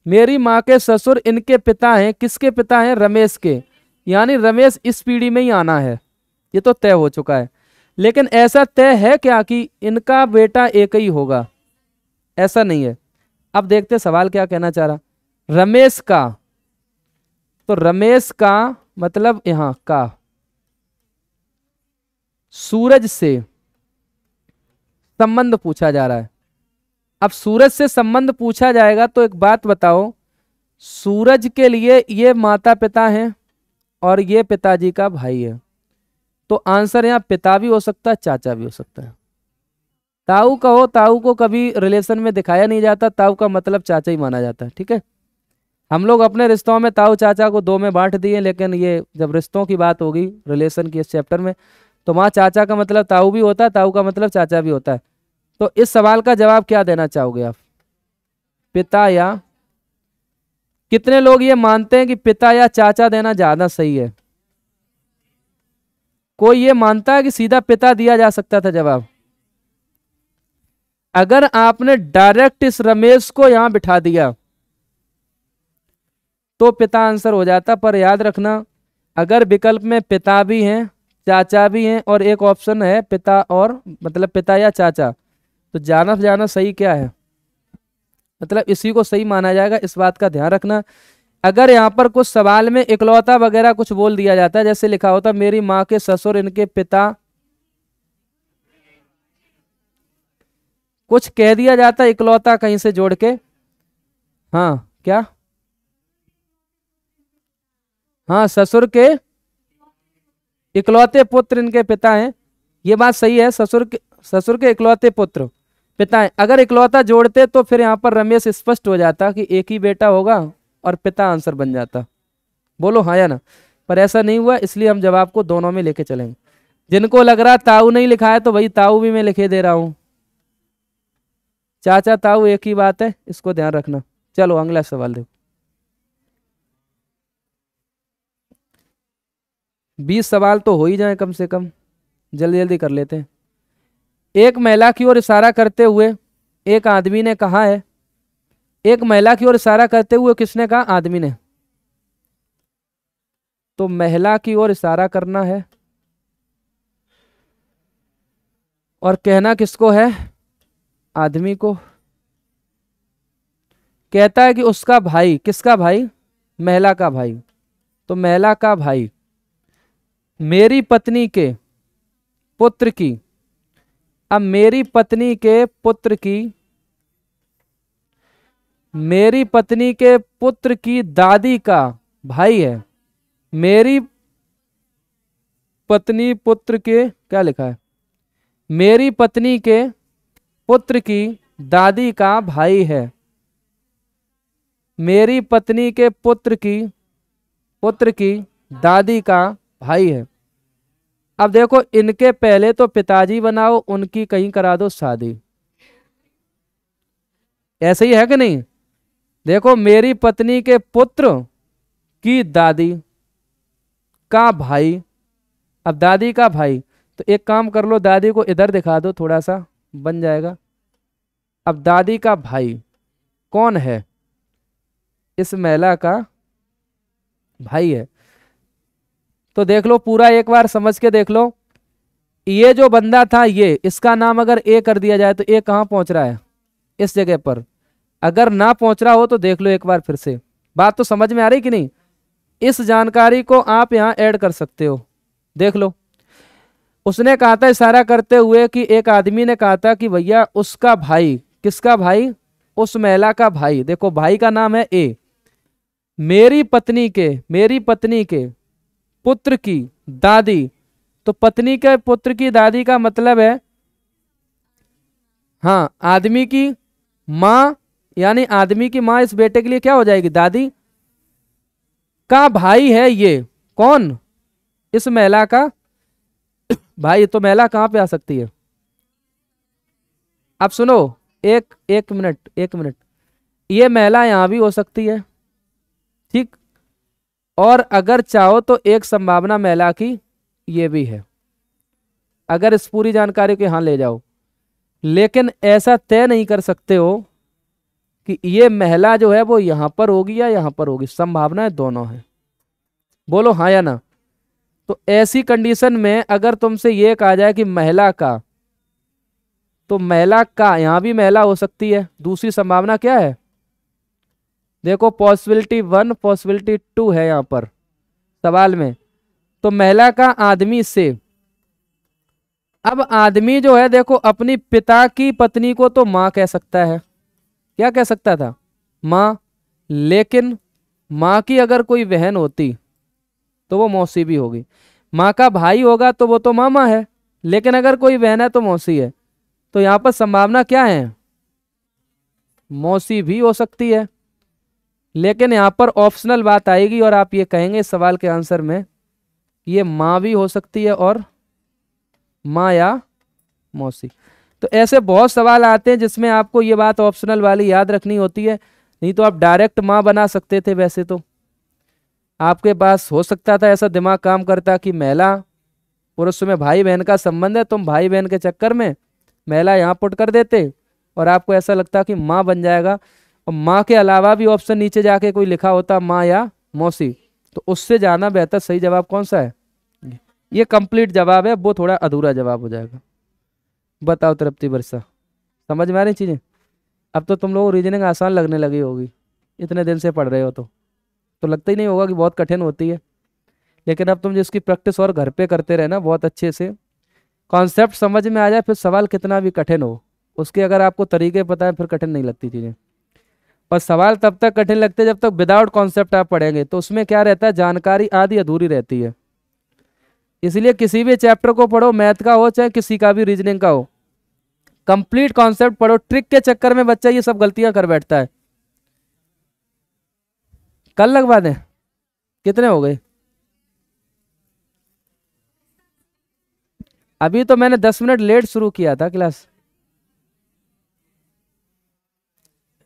[SPEAKER 1] मेरी माँ के ससुर इनके पिता हैं, किसके पिता हैं, रमेश के। यानी रमेश इस पीढ़ी में ही आना है, ये तो तय हो चुका है। लेकिन ऐसा तय है क्या कि इनका बेटा एक ही होगा, ऐसा नहीं है। अब देखते सवाल क्या कहना चाह रहा। रमेश का, तो रमेश का मतलब यहां का सूरज से संबंध पूछा जा रहा है। अब सूरज से संबंध पूछा जाएगा तो एक बात बताओ, सूरज के लिए ये माता पिता हैं और ये पिताजी का भाई है, तो आंसर यहाँ पिता भी हो सकता है, चाचा भी हो सकता है। ताऊ का हो, ताऊ को कभी रिलेशन में दिखाया नहीं जाता, ताऊ का मतलब चाचा ही माना जाता है, ठीक है। हम लोग अपने रिश्तों में ताऊ चाचा को दो में बांट दिए, लेकिन ये जब रिश्तों की बात होगी रिलेशन की इस चैप्टर में, तो वहाँ चाचा का मतलब ताऊ भी होता है, ताऊ का मतलब चाचा भी होता है। तो इस सवाल का जवाब क्या देना चाहोगे आप, पिता या, कितने लोग ये मानते हैं कि पिता या चाचा देना ज्यादा सही है। कोई ये मानता है कि सीधा पिता दिया जा सकता था जवाब। अगर आपने डायरेक्ट इस रमेश को यहां बिठा दिया तो पिता आंसर हो जाता, पर याद रखना अगर विकल्प में पिता भी हैं, चाचा भी हैं, और एक ऑप्शन है पिता और मतलब पिता या चाचा, तो जाना जाना सही क्या है, मतलब इसी को सही माना जाएगा, इस बात का ध्यान रखना। अगर यहाँ पर कुछ सवाल में इकलौता वगैरह कुछ बोल दिया जाता है, जैसे लिखा होता मेरी माँ के ससुर इनके पिता, कुछ कह दिया जाता इकलौता कहीं से जोड़ के, हाँ क्या, हाँ ससुर के इकलौते पुत्र इनके पिता हैं, ये बात सही है, ससुर के इकलौते पुत्र पिता हैं। अगर इकलौता जोड़ते तो फिर यहाँ पर रमेश स्पष्ट हो जाता कि एक ही बेटा होगा और पिता आंसर बन जाता, बोलो हाँ या ना। पर ऐसा नहीं हुआ, इसलिए हम जवाब को दोनों में लेके चलेंगे। जिनको लग रहा ताऊ नहीं लिखा है तो भाई ताऊ भी मैं लिखे दे रहा हूं, चाचा ताऊ एक ही बात है, इसको ध्यान रखना। चलो अगला सवाल देखो। 20 सवाल तो हो ही जाए कम से कम, जल्दी जल्दी कर लेते हैं। एक महिला की ओर इशारा करते हुए एक आदमी ने कहा है, एक महिला की ओर इशारा करते हुए किसने कहा, आदमी ने। तो महिला की ओर इशारा करना है और कहना किसको है, आदमी को। कहता है कि उसका भाई, किसका भाई, महिला का भाई। तो महिला का भाई मेरी पत्नी के पुत्र की, अब मेरी पत्नी के पुत्र की, मेरी पत्नी के पुत्र की दादी का भाई है। मेरी पत्नी पुत्र के, क्या लिखा है, मेरी पत्नी के पुत्र की दादी का भाई है। मेरी पत्नी के पुत्र की दादी का भाई है। अब देखो, इनके पहले तो पिताजी बनाओ, उनकी कहीं करा दो शादी। ऐसे ही है कि नहीं? देखो, मेरी पत्नी के पुत्र की दादी का भाई, अब दादी का भाई, तो एक काम कर लो, दादी को इधर दिखा दो, थोड़ा सा बन जाएगा। अब दादी का भाई कौन है? इस महिला का भाई है। तो देख लो, पूरा एक बार समझ के देख लो। ये जो बंदा था, ये इसका नाम अगर ए कर दिया जाए तो ए कहाँ पहुंच रहा है? इस जगह पर। अगर ना पहुंच रहा हो तो देख लो एक बार फिर से। बात तो समझ में आ रही कि नहीं? इस जानकारी को आप यहां ऐड कर सकते हो। देख लो, उसने कहा था इशारा करते हुए कि एक आदमी ने कहा था कि भैया उसका भाई, किसका भाई? उस महिला का भाई। देखो, भाई का नाम है ए। मेरी पत्नी के पुत्र की दादी, तो पत्नी के पुत्र की दादी का मतलब है, हाँ, आदमी की माँ, यानी आदमी की माँ इस बेटे के लिए क्या हो जाएगी? दादी का भाई है ये। कौन? इस महिला का भाई। तो महिला कहाँ पे आ सकती है? अब सुनो, एक मिनट, ये महिला यहां भी हो सकती है, ठीक। और अगर चाहो तो एक संभावना महिला की ये भी है, अगर इस पूरी जानकारी को यहां ले जाओ। लेकिन ऐसा तय नहीं कर सकते हो कि ये महिला जो है वो यहां पर होगी या यहां पर होगी। संभावनाएं दोनों है। बोलो हाँ या ना? तो ऐसी कंडीशन में अगर तुमसे ये कहा जाए कि महिला का, तो महिला का यहां भी महिला हो सकती है। दूसरी संभावना क्या है? देखो, पॉसिबिलिटी 1 पॉसिबिलिटी 2 है यहां पर सवाल में। तो महिला का आदमी से, अब आदमी जो है देखो, अपनी पिता की पत्नी को तो मां कह सकता है। क्या कह सकता था? मां। लेकिन मां की अगर कोई बहन होती तो वो मौसी भी होगी। मां का भाई होगा तो वो तो मामा है, लेकिन अगर कोई बहन है तो मौसी है। तो यहां पर संभावना क्या है? मौसी भी हो सकती है। लेकिन यहां पर ऑप्शनल बात आएगी और आप ये कहेंगे इस सवाल के आंसर में, ये मां भी हो सकती है और मां या मौसी। तो ऐसे बहुत सवाल आते हैं जिसमें आपको ये बात ऑप्शनल वाली याद रखनी होती है। नहीं तो आप डायरेक्ट मां बना सकते थे। वैसे तो आपके पास हो सकता था ऐसा दिमाग काम करता कि महिला पुरुष में भाई बहन का संबंध है, तुम भाई बहन के चक्कर में महिला यहाँ पुट कर देते और आपको ऐसा लगता कि माँ बन जाएगा। और माँ के अलावा भी ऑप्शन नीचे जाके कोई लिखा होता माँ या मौसी, तो उससे जाना बेहतर। सही जवाब कौन सा है? ये कंप्लीट जवाब है, वो थोड़ा अधूरा जवाब हो जाएगा। बताओ तृप्ति वर्षा, समझ में आ रही चीजें? अब तो तुम लोगों को रीजनिंग आसान लगने लगी होगी, इतने दिन से पढ़ रहे हो तो लगता ही नहीं होगा कि बहुत कठिन होती है। लेकिन अब तुम जिसकी प्रैक्टिस और घर पे करते रहे ना बहुत अच्छे से, कॉन्सेप्ट समझ में आ जाए, फिर सवाल कितना भी कठिन हो उसके अगर आपको तरीके पता है फिर कठिन नहीं लगती चीज़ें। और सवाल तब तक कठिन लगते हैं जब तक विदाउट कॉन्सेप्ट आप पढ़ेंगे, तो उसमें क्या रहता है, जानकारी आधी अधूरी रहती है। इसलिए किसी भी चैप्टर को पढ़ो, मैथ का हो चाहे किसी का भी, रीजनिंग का हो, कंप्लीट कॉन्सेप्ट पढ़ो। ट्रिक के चक्कर में बच्चा ये सब गलतियां कर बैठता है। कल लगवा दें? कितने हो गए? अभी तो मैंने 10 मिनट लेट शुरू किया था क्लास।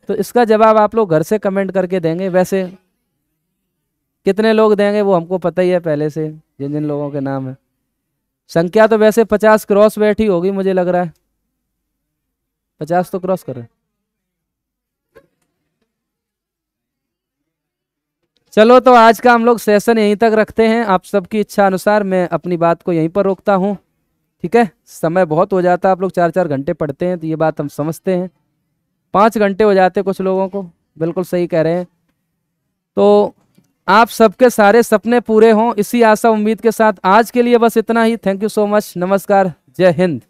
[SPEAKER 1] तो इसका जवाब आप लोग घर से कमेंट करके देंगे। वैसे कितने लोग देंगे वो हमको पता ही है पहले से, जिन जिन लोगों के नाम है। संख्या तो वैसे 50 क्रॉस बैठी होगी मुझे लग रहा है, 50 तो क्रॉस कर रहे हैं। चलो, तो आज का हम लोग सेशन यहीं तक रखते हैं। आप सबकी इच्छा अनुसार मैं अपनी बात को यहीं पर रोकता हूँ, ठीक है? समय बहुत हो जाता है, आप लोग 4-4 घंटे पढ़ते हैं तो ये बात हम समझते हैं। 5 घंटे हो जाते कुछ लोगों को, बिल्कुल सही कह रहे हैं। तो आप सबके सारे सपने पूरे हों, इसी आशा उम्मीद के साथ आज के लिए बस इतना ही। Thank you so much. नमस्कार, जय हिंद।